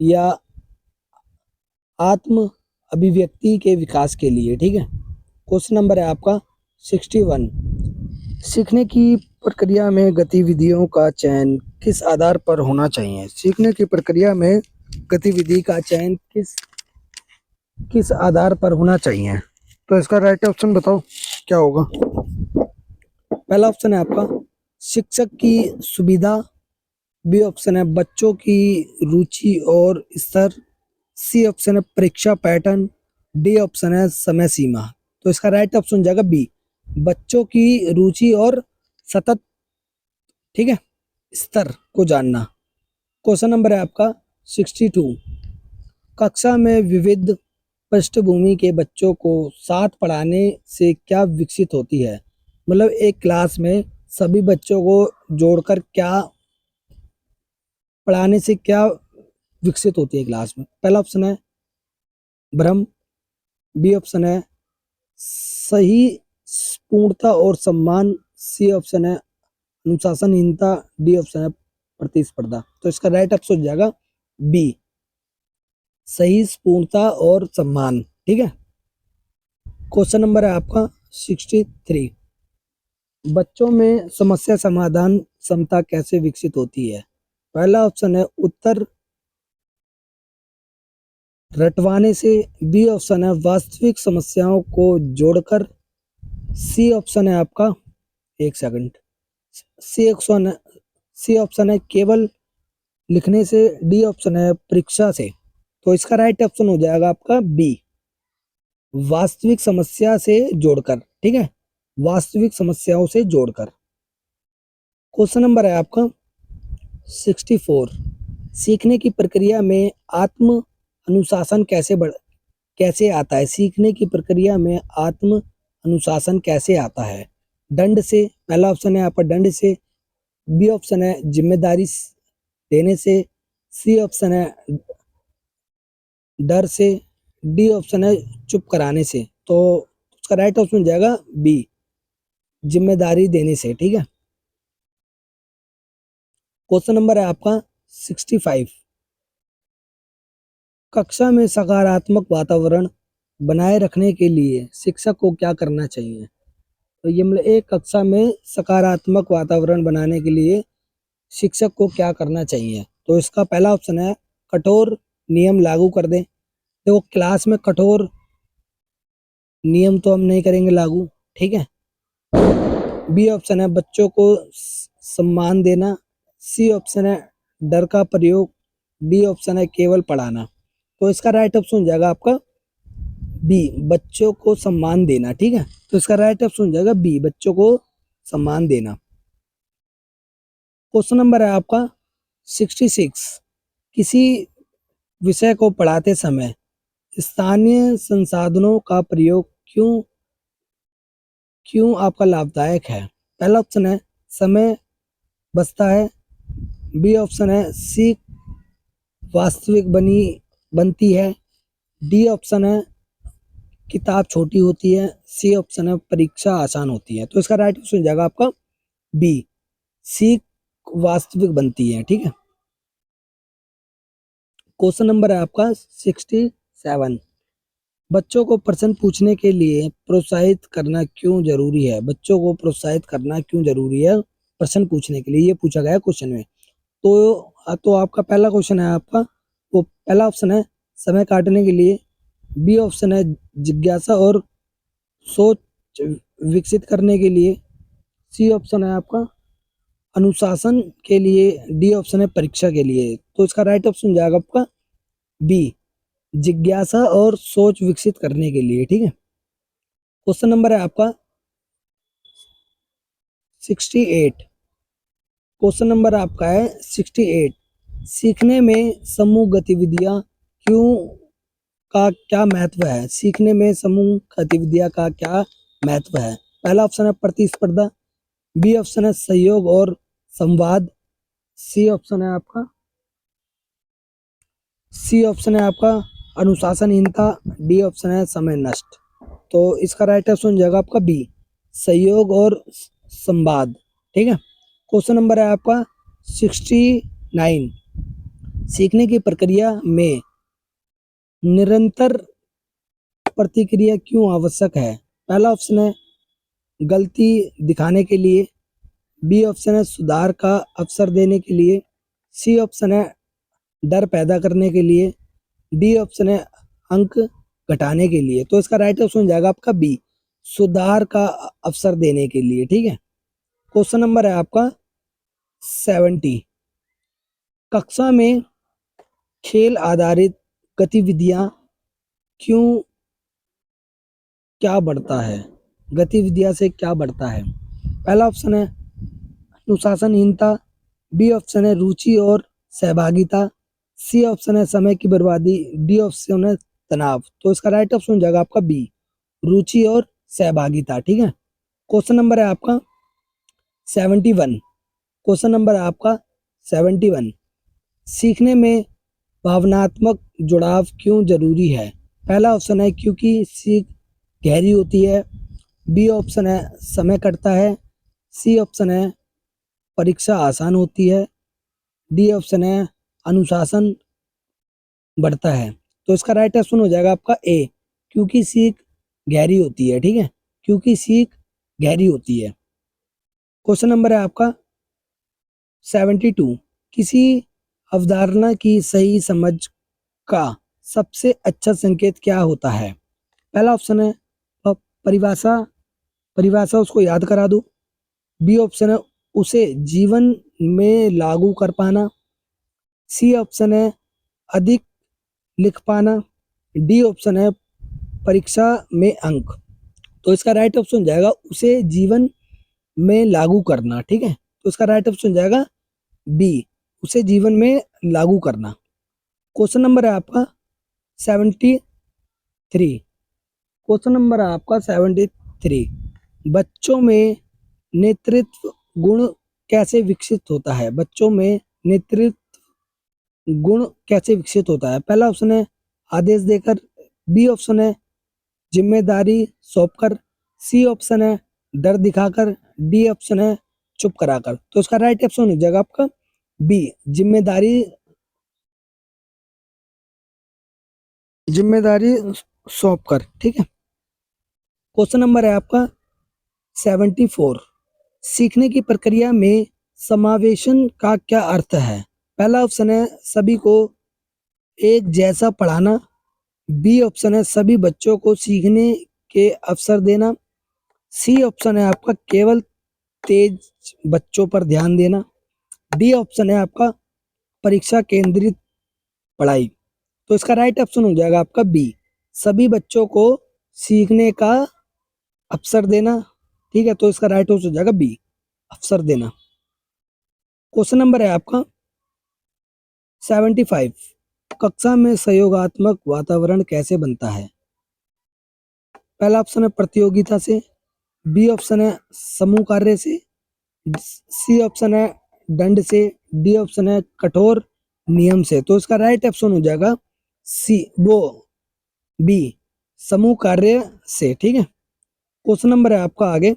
या आत्म अभिव्यक्ति के विकास के लिए। ठीक है। क्वेश्चन नंबर है आपका 61, सीखने की प्रक्रिया में गतिविधियों का चयन किस आधार पर होना चाहिए? सीखने की प्रक्रिया में गतिविधि का चयन किस आधार पर होना चाहिए? तो इसका राइट ऑप्शन बताओ क्या होगा। पहला ऑप्शन है आपका शिक्षक की सुविधा, बी ऑप्शन है बच्चों की रुचि और स्तर, सी ऑप्शन है परीक्षा पैटर्न, डी ऑप्शन है समय सीमा। तो इसका राइट ऑप्शन जाएगा बी, बच्चों की रुचि और सतत, ठीक है, स्तर को जानना। क्वेश्चन नंबर है आपका 62, कक्षा में विविध पृष्ठभूमि के बच्चों को साथ पढ़ाने से क्या विकसित होती है? मतलब एक क्लास में सभी बच्चों को जोड़कर क्या पढ़ाने से क्या विकसित होती है क्लास में? पहला ऑप्शन है भ्रम, बी ऑप्शन है सही पूर्णता और सम्मान, सी ऑप्शन है अनुशासनहीनता, डी ऑप्शन है प्रतिस्पर्धा। तो इसका राइट ऑप्शन हो जाएगा बी, सही पूर्णता और सम्मान। ठीक है। क्वेश्चन नंबर है आपका 63, बच्चों में समस्या समाधान क्षमता कैसे विकसित होती है? पहला ऑप्शन है उत्तर रटवाने से, बी ऑप्शन है वास्तविक समस्याओं को जोड़कर, सी ऑप्शन है आपका, एक सेकंड, सी ऑप्शन है केवल लिखने से, डी ऑप्शन है परीक्षा से। तो इसका राइट ऑप्शन हो जाएगा आपका बी, वास्तविक समस्या से जोड़कर। ठीक है, वास्तविक समस्याओं से जोड़कर। क्वेश्चन नंबर है आपका 64, सीखने की प्रक्रिया में आत्म अनुशासन कैसे आता है? सीखने की प्रक्रिया में आत्म अनुशासन कैसे आता है? दंड से, पहला ऑप्शन है आपका दंड से, बी ऑप्शन है जिम्मेदारी देने से, सी ऑप्शन है डर से, डी ऑप्शन है चुप कराने से। तो उसका राइट ऑप्शन हो जाएगा बी, जिम्मेदारी देने से। ठीक है। क्वेश्चन नंबर है आपका 65, कक्षा में सकारात्मक वातावरण बनाए रखने के लिए शिक्षक को क्या करना चाहिए? तो ये मतलब एक कक्षा में सकारात्मक वातावरण बनाने के लिए शिक्षक को क्या करना चाहिए? तो इसका पहला ऑप्शन है कठोर नियम लागू कर दें। तो क्लास में कठोर नियम तो हम नहीं करेंगे लागू, ठीक है। बी ऑप्शन है बच्चों को सम्मान देना। सी ऑप्शन है डर का प्रयोग। डी ऑप्शन है केवल पढ़ाना। तो इसका राइट ऑप्शन हो जाएगा आपका बी, बच्चों को सम्मान देना, ठीक है। तो इसका राइट ऑप्शन हो जाएगा बी, बच्चों को सम्मान देना। क्वेश्चन नंबर है आपका 66। किसी विषय को पढ़ाते समय स्थानीय संसाधनों का प्रयोग क्यों क्यों आपका लाभदायक है? पहला ऑप्शन है समय बचता है। बी ऑप्शन है सीख वास्तविक बनती है। डी ऑप्शन है किताब छोटी होती है। सी ऑप्शन है परीक्षा आसान होती है। तो इसका राइट ऑप्शन हो जाएगा आपका बी, सीख वास्तविक बनती है, ठीक है। क्वेश्चन नंबर है आपका 67। बच्चों को प्रश्न पूछने के लिए प्रोत्साहित करना क्यों जरूरी है? बच्चों को प्रोत्साहित करना क्यों जरूरी है प्रश्न पूछने के लिए? ये पूछा गया है क्वेश्चन में। तो आपका पहला क्वेश्चन है आपका, वो पहला ऑप्शन है समय काटने के लिए। बी ऑप्शन है जिज्ञासा और सोच विकसित करने के लिए। सी ऑप्शन है आपका अनुशासन के लिए। डी ऑप्शन है परीक्षा के लिए। तो इसका राइट ऑप्शन जाएगा आपका बी, जिज्ञासा और सोच विकसित करने के लिए, ठीक है। क्वेश्चन नंबर है आपका 68। क्वेश्चन नंबर आपका है 68। सीखने में समूह गतिविधियां क्यों का क्या महत्व है? सीखने में समूह गतिविधियां का क्या महत्व है? पहला ऑप्शन है प्रतिस्पर्धा। बी ऑप्शन है सहयोग और संवाद। सी ऑप्शन है आपका सी ऑप्शन है आपका अनुशासनहीनता। डी ऑप्शन है समय नष्ट। तो इसका राइट ऑप्शन हो जाएगा आपका बी, सहयोग और संवाद, ठीक है। क्वेश्चन नंबर है आपका 69। सीखने की प्रक्रिया में निरंतर प्रतिक्रिया क्यों आवश्यक है? पहला ऑप्शन है गलती दिखाने के लिए। बी ऑप्शन है सुधार का अवसर देने के लिए। सी ऑप्शन है डर पैदा करने के लिए। डी ऑप्शन है अंक घटाने के लिए। तो इसका राइट ऑप्शन हो जाएगा आपका बी, सुधार का अवसर देने के लिए, ठीक है। क्वेश्चन नंबर है आपका 70। कक्षा में खेल आधारित गतिविधियां क्यों क्या बढ़ता है? गतिविधियां से क्या बढ़ता है? पहला ऑप्शन है अनुशासनहीनता। बी ऑप्शन है रुचि और सहभागिता। सी ऑप्शन है समय की बर्बादी। डी ऑप्शन है तनाव। तो इसका राइट ऑप्शन हो जाएगा आपका बी, रुचि और सहभागिता, ठीक है। क्वेश्चन नंबर है आपका 71। क्वेश्चन नंबर है आपका 71। सीखने में भावनात्मक जुड़ाव क्यों जरूरी है? पहला ऑप्शन है क्योंकि सीख गहरी होती है। बी ऑप्शन है समय कटता है। सी ऑप्शन है परीक्षा आसान होती है। डी ऑप्शन है अनुशासन बढ़ता है। तो इसका राइट ऑप्शन हो जाएगा आपका ए, क्योंकि सीख गहरी होती है, ठीक है। क्योंकि सीख गहरी होती है। क्वेश्चन नंबर है आपका 72। किसी अवधारणा की सही समझ का सबसे अच्छा संकेत क्या होता है? पहला ऑप्शन है परिभाषा परिभाषा उसको याद करा दो। बी ऑप्शन है उसे जीवन में लागू कर पाना। सी ऑप्शन है अधिक लिख पाना। डी ऑप्शन है परीक्षा में अंक। तो इसका राइट ऑप्शन जाएगा उसे जीवन में लागू करना, ठीक है। तो इसका राइट ऑप्शन जाएगा बी, उसे जीवन में लागू करना। क्वेश्चन नंबर है आपका 73। क्वेश्चन नंबर है आपका 73। बच्चों में नेतृत्व गुण कैसे विकसित होता है? बच्चों में नेतृत्व गुण कैसे विकसित होता है? पहला ऑप्शन है आदेश देकर। बी ऑप्शन है जिम्मेदारी सौंपकर। सी ऑप्शन है डर दिखाकर। डी ऑप्शन है चुप कराकर। तो इसका राइट ऑप्शन हो जाएगा आपका बी, जिम्मेदारी सौंपकर, ठीक है। क्वेश्चन नंबर है आपका 74। सीखने की प्रक्रिया में समावेशन का क्या अर्थ है? पहला ऑप्शन है सभी को एक जैसा पढ़ाना। बी ऑप्शन है सभी बच्चों को सीखने के अवसर देना, सी ऑप्शन है आपका केवल तेज बच्चों पर ध्यान देना, डी ऑप्शन है आपका परीक्षा केंद्रित पढ़ाई। तो इसका राइट ऑप्शन हो जाएगा आपका बी, सभी बच्चों को सीखने का अवसर देना। ठीक है, तो इसका राइट ऑप्शन हो जाएगा बी, अवसर देना। क्वेश्चन नंबर है आपका 75, कक्षा में सहयोगात्मक वातावरण कैसे बनता है? पहला ऑप्शन है प्रतियोगिता से, बी ऑप्शन है समूह कार्य से, सी ऑप्शन है दंड से, डी ऑप्शन है कठोर नियम से। तो इसका राइट ऑप्शन हो जाएगा सी, वो बी, समूह कार्य से। ठीक है, क्वेश्चन नंबर है आपका आगे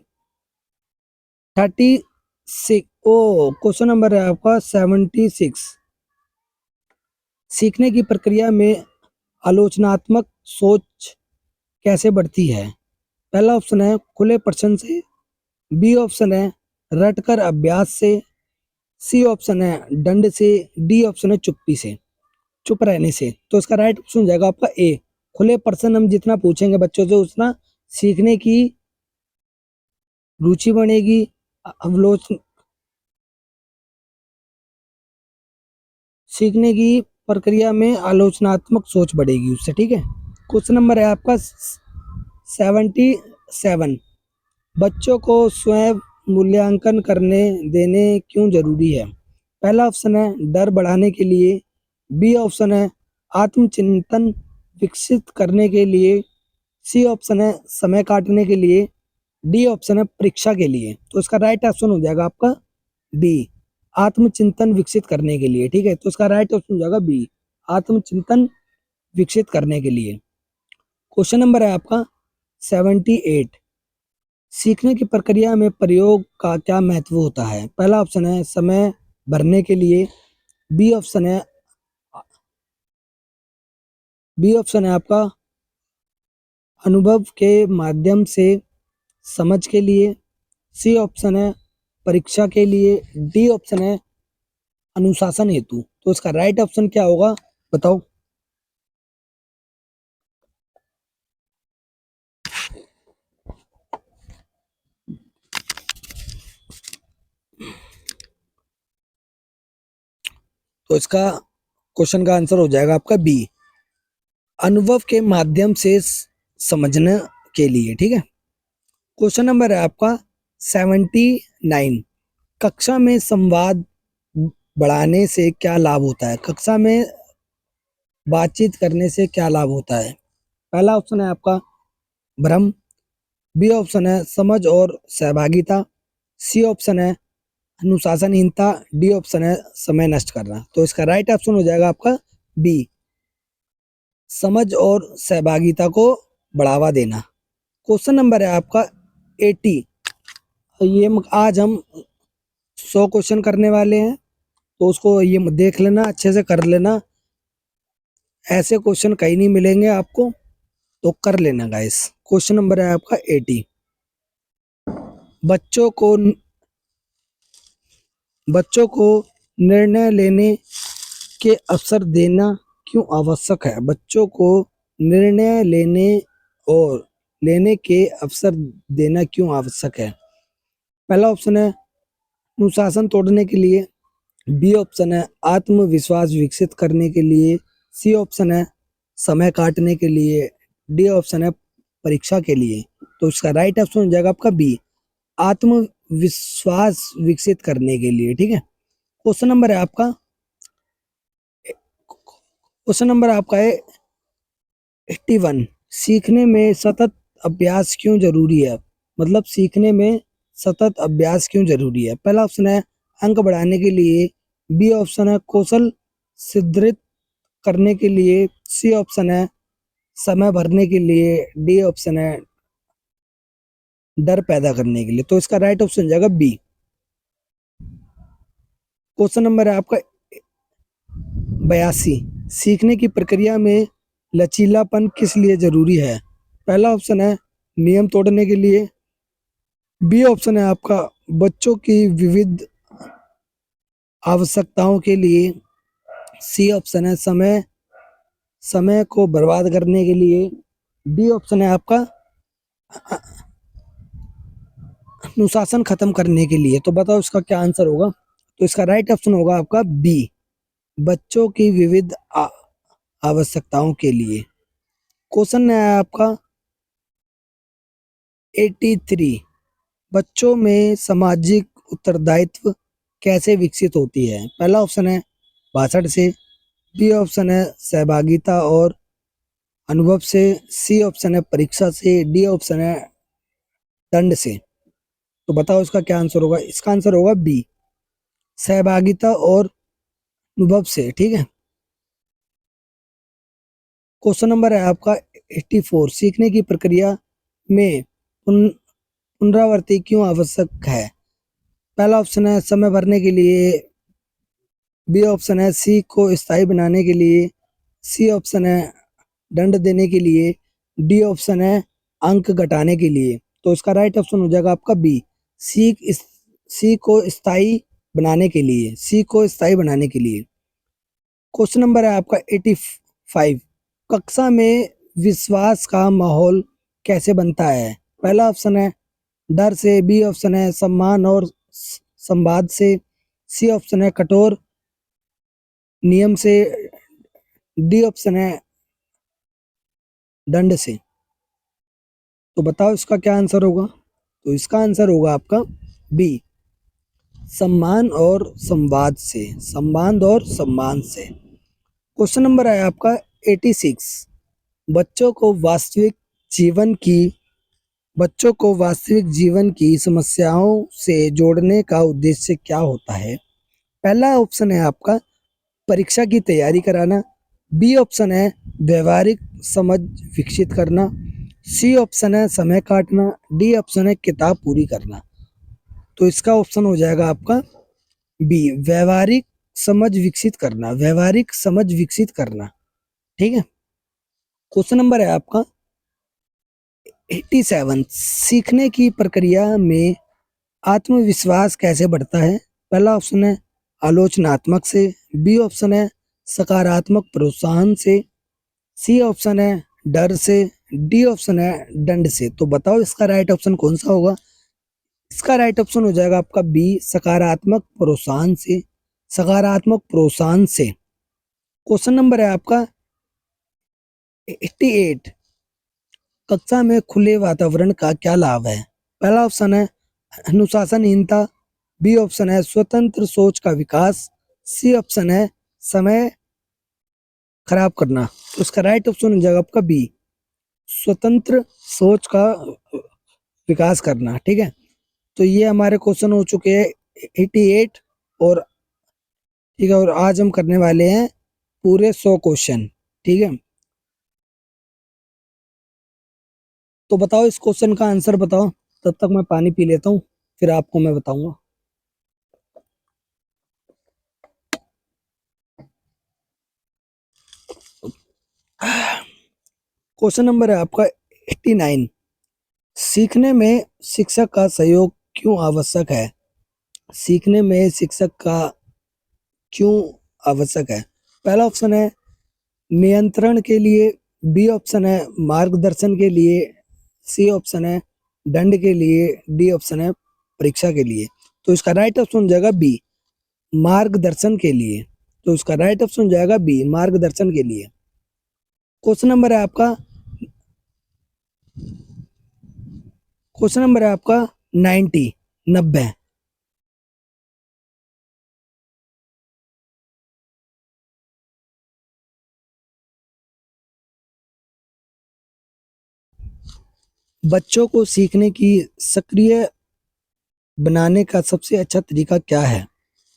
36, ओ क्वेश्चन नंबर है आपका 76, सीखने की प्रक्रिया में आलोचनात्मक सोच कैसे बढ़ती है? पहला ऑप्शन है खुले प्रश्न से, बी ऑप्शन है रटकर अभ्यास से, सी ऑप्शन है दंड से, डी ऑप्शन है चुप्पी से, चुप रहने से। तो इसका राइट ऑप्शन हो जाएगा आपका ए, खुले प्रश्न हम जितना पूछेंगे बच्चों से उतना सीखने की रुचि बढ़ेगी, अवलोचन सीखने की प्रक्रिया में आलोचनात्मक सोच बढ़ेगी उससे। ठीक है, क्वेश्चन नंबर है आपका 77, बच्चों को स्वयं मूल्यांकन करने देने क्यों जरूरी है? पहला ऑप्शन है डर बढ़ाने के लिए, बी ऑप्शन है आत्मचिंतन विकसित करने के लिए, सी ऑप्शन है समय काटने के लिए, डी ऑप्शन है परीक्षा के लिए। तो इसका राइट ऑप्शन हो जाएगा आपका बी, आत्मचिंतन विकसित करने के लिए। ठीक है, तो इसका राइट ऑप्शन हो जाएगा बी, आत्मचिंतन विकसित करने के लिए। क्वेश्चन नंबर है आपका 78, सीखने की प्रक्रिया में प्रयोग का क्या महत्व होता है? पहला ऑप्शन है समय भरने के लिए, बी ऑप्शन है आपका अनुभव के माध्यम से समझ के लिए, सी ऑप्शन है परीक्षा के लिए, डी ऑप्शन है अनुशासन हेतु। तो इसका राइट ऑप्शन क्या होगा बताओ? तो इसका क्वेश्चन का आंसर हो जाएगा आपका बी, अनुभव के माध्यम से समझने के लिए। ठीक है, क्वेश्चन नंबर है आपका 79, कक्षा में संवाद बढ़ाने से क्या लाभ होता है? कक्षा में बातचीत करने से क्या लाभ होता है? पहला ऑप्शन है आपका भ्रम, बी ऑप्शन है समझ और सहभागिता, सी ऑप्शन है अनुशासनहीनता, डी ऑप्शन है समय नष्ट करना। तो इसका राइट ऑप्शन हो जाएगा आपका बी, समझ और सहभागिता को बढ़ावा देना। क्वेश्चन नंबर है आपका 80, ये आज हम 100 क्वेश्चन करने वाले हैं, तो उसको ये देख लेना, अच्छे से कर लेना, ऐसे क्वेश्चन कहीं नहीं मिलेंगे आपको, तो कर लेना गाइस। क्वेश्चन नंबर है आपका 80, बच्चों को बच्चों को निर्णय लेने के अवसर देना क्यों आवश्यक है? बच्चों को निर्णय लेने के अवसर देना क्यों आवश्यक है? पहला ऑप्शन है अनुशासन तोड़ने के लिए, बी ऑप्शन है आत्मविश्वास विकसित करने के लिए, सी ऑप्शन है समय काटने के लिए, डी ऑप्शन है परीक्षा के लिए। तो इसका राइट ऑप्शन हो जाएगा आपका बी, आत्मविश्वास विकसित करने के लिए। ठीक है, क्वेश्चन नंबर है आपका है 81, सीखने में सतत अभ्यास क्यों जरूरी है? मतलब सीखने में सतत अभ्यास क्यों जरूरी है? पहला ऑप्शन है अंक बढ़ाने के लिए, बी ऑप्शन है कौशल सुदृढ़ करने के लिए, सी ऑप्शन है समय भरने के लिए, डी ऑप्शन है डर पैदा करने के लिए। तो इसका राइट ऑप्शन हो जाएगा बी। क्वेश्चन नंबर है आपका 82, सीखने की प्रक्रिया में लचीलापन किस लिए जरूरी है? पहला ऑप्शन है नियम तोड़ने के लिए, बी ऑप्शन है आपका बच्चों की विविध आवश्यकताओं के लिए, सी ऑप्शन है समय को बर्बाद करने के लिए, डी ऑप्शन है आपका अनुशासन खत्म करने के लिए। तो बताओ इसका क्या आंसर होगा? तो इसका राइट ऑप्शन होगा आपका बी, बच्चों की विविध आवश्यकताओं के लिए। क्वेश्चन है आपका 83, बच्चों में सामाजिक उत्तरदायित्व कैसे विकसित होती है? पहला ऑप्शन है भाषण से, बी ऑप्शन है सहभागिता और अनुभव से, सी ऑप्शन है परीक्षा से, डी ऑप्शन है दंड से। तो बताओ इसका क्या आंसर होगा? इसका आंसर होगा बी, सहभागिता और अनुभव से। ठीक है। क्वेश्चन नंबर है आपका 84, सीखने की प्रक्रिया में पुनरावृत्ति क्यों आवश्यक है? पहला ऑप्शन है समय भरने के लिए, बी ऑप्शन है सीख को स्थायी बनाने के लिए, सी ऑप्शन है दंड देने के लिए, डी ऑप्शन है अंक घटाने के लिए। तो इसका राइट ऑप्शन हो जाएगा आपका बी, सीख को स्थायी बनाने के लिए, सीख को स्थायी बनाने के लिए। क्वेश्चन नंबर है आपका 85, कक्षा में विश्वास का माहौल कैसे बनता है? पहला ऑप्शन है डर से, बी ऑप्शन है सम्मान और संवाद से, सी ऑप्शन है कठोर नियम से, डी ऑप्शन है दंड से। तो बताओ इसका क्या आंसर होगा? तो इसका आंसर होगा आपका बी, सम्मान और संवाद से, सम्मान और सम्मान से। क्वेश्चन नंबर है आपका 86, बच्चों को वास्तविक जीवन की बच्चों को वास्तविक जीवन की समस्याओं से जोड़ने का उद्देश्य क्या होता है? पहला ऑप्शन है आपका परीक्षा की तैयारी कराना, बी ऑप्शन है व्यवहारिक समझ विकसित करना, सी ऑप्शन है समय काटना, डी ऑप्शन है किताब पूरी करना। तो इसका ऑप्शन हो जाएगा आपका बी, व्यवहारिक समझ विकसित करना, व्यवहारिक समझ विकसित करना। ठीक है। क्वेश्चन नंबर है आपका 87, सीखने की प्रक्रिया में आत्मविश्वास कैसे बढ़ता है? पहला ऑप्शन है आलोचनात्मक से, बी ऑप्शन है सकारात्मक प्रोत्साहन से, सी ऑप्शन है डर से, डी ऑप्शन है दंड से। तो बताओ इसका राइट ऑप्शन कौन सा होगा? इसका राइट ऑप्शन हो जाएगा आपका बी, सकारात्मक प्रोत्साहन से, सकारात्मक प्रोत्साहन से। क्वेश्चन नंबर है आपका 88, कक्षा में खुले वातावरण का क्या लाभ है? पहला ऑप्शन है अनुशासनहीनता, बी ऑप्शन है स्वतंत्र सोच का विकास, सी ऑप्शन है समय खराब करना। तो इसका राइट ऑप्शन हो जाएगा आपका बी, स्वतंत्र सोच का विकास करना। ठीक है। तो ये हमारे क्वेश्चन हो चुके हैं 88। और ठीक है, और आज हम करने वाले हैं पूरे 100 क्वेश्चन। ठीक है। तो बताओ इस क्वेश्चन का आंसर बताओ, तब तक मैं पानी पी लेता हूँ, फिर आपको मैं बताऊंगा। क्वेश्चन नंबर है आपका 89, सीखने में शिक्षक का सहयोग क्यों आवश्यक है? सीखने में शिक्षक का क्यों आवश्यक है? पहला ऑप्शन है नियंत्रण के लिए, बी ऑप्शन है मार्गदर्शन के लिए, सी ऑप्शन है दंड के लिए, डी ऑप्शन है परीक्षा के लिए। तो इसका राइट ऑप्शन हो जाएगा बी, मार्गदर्शन के लिए। तो इसका राइट ऑप्शन हो जाएगा बी, मार्गदर्शन के लिए। क्वेश्चन नंबर है आपका 90, 90, बच्चों को सीखने की सक्रिय बनाने का सबसे अच्छा तरीका क्या है?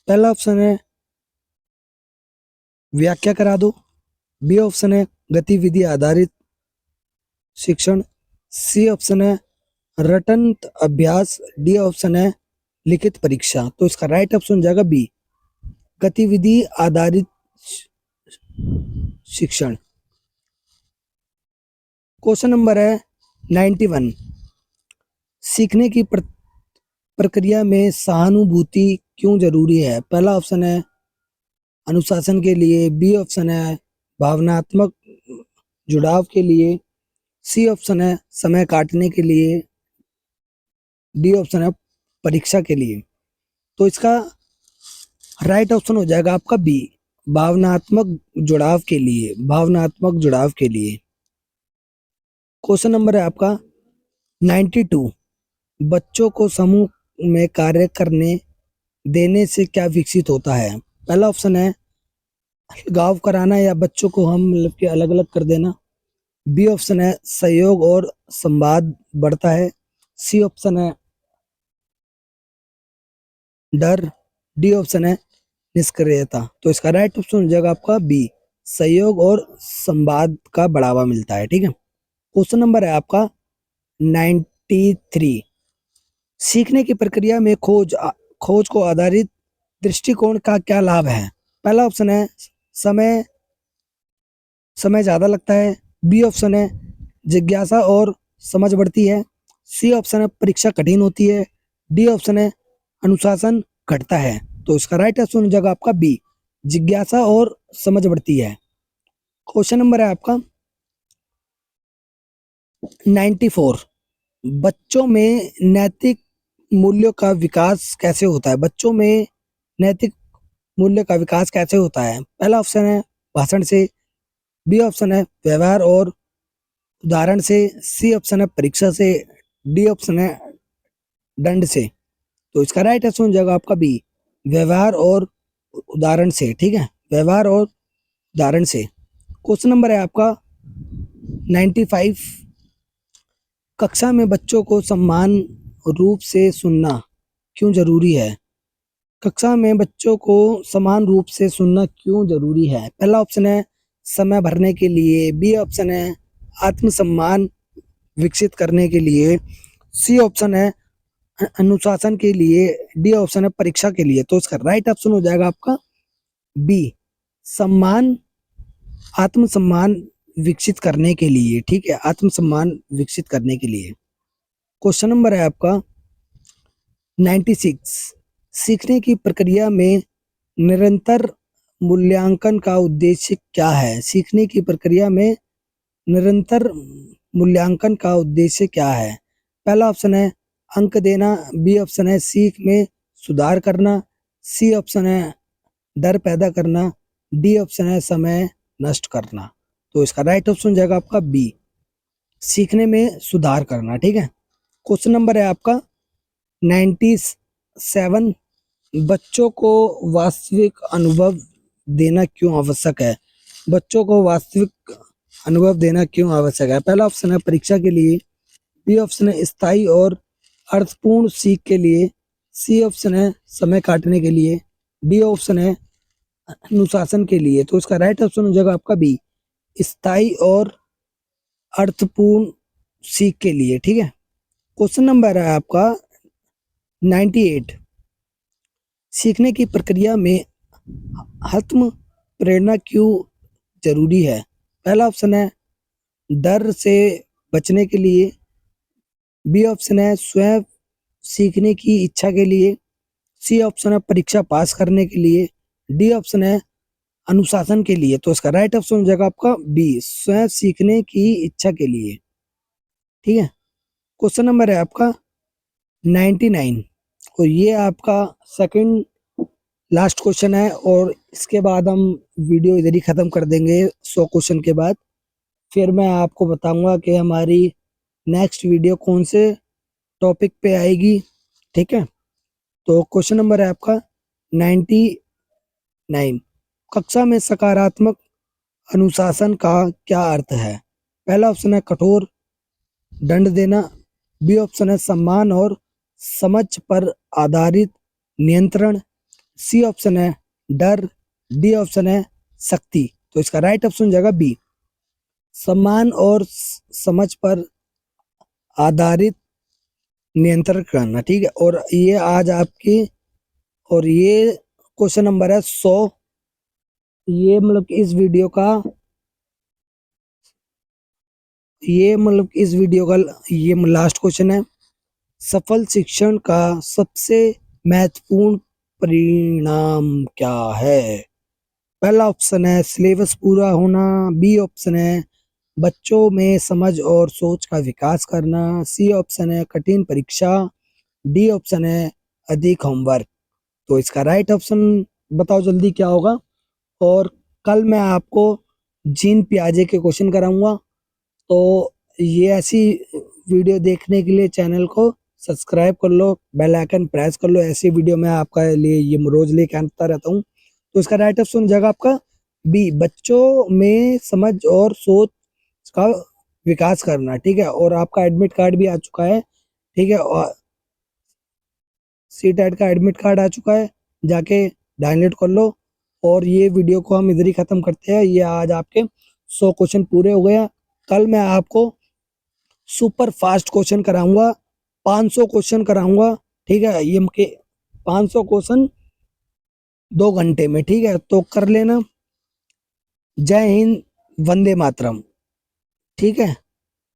पहला ऑप्शन है व्याख्या करा दो, बी ऑप्शन है गतिविधि आधारित शिक्षण, सी ऑप्शन है रटन अभ्यास, डी ऑप्शन है लिखित परीक्षा। तो इसका राइट ऑप्शन हो जाएगा बी, गतिविधि आधारित शिक्षण। क्वेश्चन नंबर है 91, सीखने की प्रक्रिया में सहानुभूति क्यों जरूरी है? पहला ऑप्शन है अनुशासन के लिए, बी ऑप्शन है भावनात्मक जुड़ाव के लिए, सी ऑप्शन है समय काटने के लिए, डी ऑप्शन है परीक्षा के लिए। तो इसका राइट ऑप्शन हो जाएगा आपका बी, भावनात्मक जुड़ाव के लिए, भावनात्मक जुड़ाव के लिए। क्वेश्चन नंबर है आपका 92, बच्चों को समूह में कार्य करने देने से क्या विकसित होता है? पहला ऑप्शन है गाँव कराना या बच्चों को हम मतलब कि अलग अलग कर देना, बी ऑप्शन है सहयोग और संवाद बढ़ता है, सी ऑप्शन है डर, डी ऑप्शन है निष्क्रियता। तो इसका राइट ऑप्शन हो जाएगा आपका बी, सहयोग और संवाद का बढ़ावा मिलता है। ठीक है। क्वेश्चन नंबर है आपका 93, सीखने की प्रक्रिया में खोज को आधारित दृष्टिकोण का क्या लाभ है? पहला ऑप्शन है समय समय ज्यादा लगता है, बी ऑप्शन है जिज्ञासा और समझ बढ़ती है, सी ऑप्शन है परीक्षा कठिन होती है, डी ऑप्शन है अनुशासन घटता है। तो इसका राइट ऑप्शन हो जाएगा आपका बी, जिज्ञासा और समझ बढ़ती है। क्वेश्चन नंबर है आपका 94, बच्चों में नैतिक मूल्यों का विकास कैसे होता है? बच्चों में नैतिक मूल्य का विकास कैसे होता है? पहला ऑप्शन है भाषण से, बी ऑप्शन है व्यवहार और उदाहरण से, सी ऑप्शन है परीक्षा से, डी ऑप्शन है दंड से। तो इसका राइट आंसर हो जाएगा आपका बी, व्यवहार और उदाहरण से। ठीक है, व्यवहार और उदाहरण से। क्वेश्चन नंबर है आपका 95, कक्षा में बच्चों को समान रूप से सुनना क्यों जरूरी है? कक्षा में बच्चों को समान रूप से सुनना क्यों जरूरी है? पहला ऑप्शन है समय भरने के लिए, बी ऑप्शन है आत्मसम्मान विकसित करने के लिए, सी ऑप्शन है अनुशासन के लिए, डी ऑप्शन है परीक्षा के लिए। तो इसका राइट ऑप्शन हो जाएगा आपका बी, सम्मान, आत्मसम्मान विकसित करने के लिए। ठीक है, आत्मसम्मान विकसित करने के लिए। क्वेश्चन नंबर है आपका 96, सीखने की प्रक्रिया में निरंतर मूल्यांकन का उद्देश्य क्या है? सीखने की प्रक्रिया में निरंतर मूल्यांकन का उद्देश्य क्या है? पहला ऑप्शन है अंक देना, बी ऑप्शन है सीख में सुधार करना, सी ऑप्शन है डर पैदा करना, डी ऑप्शन है समय नष्ट करना। तो इसका राइट ऑप्शन हो जाएगा आपका बी, सीखने में सुधार करना। ठीक है। क्वेश्चन नंबर है आपका 97, बच्चों को वास्तविक अनुभव देना क्यों आवश्यक है? बच्चों को वास्तविक अनुभव देना क्यों आवश्यक है? पहला ऑप्शन है परीक्षा के लिए, बी ऑप्शन है स्थायी और अर्थपूर्ण सीख के लिए, सी ऑप्शन है समय काटने के लिए, डी ऑप्शन है अनुशासन के लिए। तो इसका राइट ऑप्शन हो जाएगा आपका बी, स्थायी और अर्थपूर्ण सीख के लिए। ठीक है। क्वेश्चन नंबर है आपका 98, सीखने की प्रक्रिया में आत्म प्रेरणा क्यों जरूरी है? पहला ऑप्शन है डर से बचने के लिए, बी ऑप्शन है स्वयं सीखने की इच्छा के लिए, सी ऑप्शन है परीक्षा पास करने के लिए, डी ऑप्शन है अनुशासन के लिए। तो इसका राइट ऑप्शन हो जाएगा आपका बी, स्वयं सीखने की इच्छा के लिए। ठीक है। क्वेश्चन नंबर है आपका 99, और ये आपका सेकंड लास्ट क्वेश्चन है, और इसके बाद हम वीडियो इधर ही ख़त्म कर देंगे 100 क्वेश्चन के बाद। फिर मैं आपको बताऊंगा कि हमारी नेक्स्ट वीडियो कौन से टॉपिक पे आएगी। ठीक है। तो क्वेश्चन नंबर है आपका 99, कक्षा में सकारात्मक अनुशासन का क्या अर्थ है? पहला ऑप्शन है कठोर दंड देना, बी ऑप्शन है सम्मान और समझ पर आधारित नियंत्रण, सी ऑप्शन है डर, डी ऑप्शन है सख्ती। तो इसका राइट ऑप्शन हो जाएगा बी, सम्मान और समझ पर आधारित नियंत्रण करना। ठीक है। और ये आज आपकी, और ये क्वेश्चन नंबर है 100। ये मतलब कि इस वीडियो का ये लास्ट क्वेश्चन है। सफल शिक्षण का सबसे महत्वपूर्ण परिणाम क्या है? पहला ऑप्शन है सिलेबस पूरा होना, बी ऑप्शन है बच्चों में समझ और सोच का विकास करना, सी ऑप्शन है कठिन परीक्षा, डी ऑप्शन है अधिक होमवर्क। तो इसका राइट ऑप्शन बताओ जल्दी क्या होगा। और कल मैं आपको जीन पियाजे के क्वेश्चन कराऊंगा। तो ये ऐसी वीडियो देखने के लिए चैनल को सब्सक्राइब कर लो, बेल आइकन प्रेस कर लो। ऐसी वीडियो मैं आपका लिए ये रोज लेके आता रहता हूँ। तो इसका राइट ऑप्शन हो जाएगा आपका बी, बच्चों में समझ और सोच का विकास करना। ठीक है, और आपका एडमिट कार्ड भी आ चुका है। ठीक है, और सी टेट का एडमिट कार्ड आ चुका है, जाके डाउनलोड कर लो। और ये वीडियो को हम इधर ही खत्म करते हैं। ये आज आपके 100 क्वेश्चन पूरे हो गए हैं। कल मैं आपको सुपर फास्ट क्वेश्चन कराऊंगा, 500 क्वेश्चन कराऊंगा। ठीक है, ये के 500 क्वेश्चन 2 घंटे में। ठीक है, तो कर लेना। जय हिंद, वंदे मातरम। ठीक है।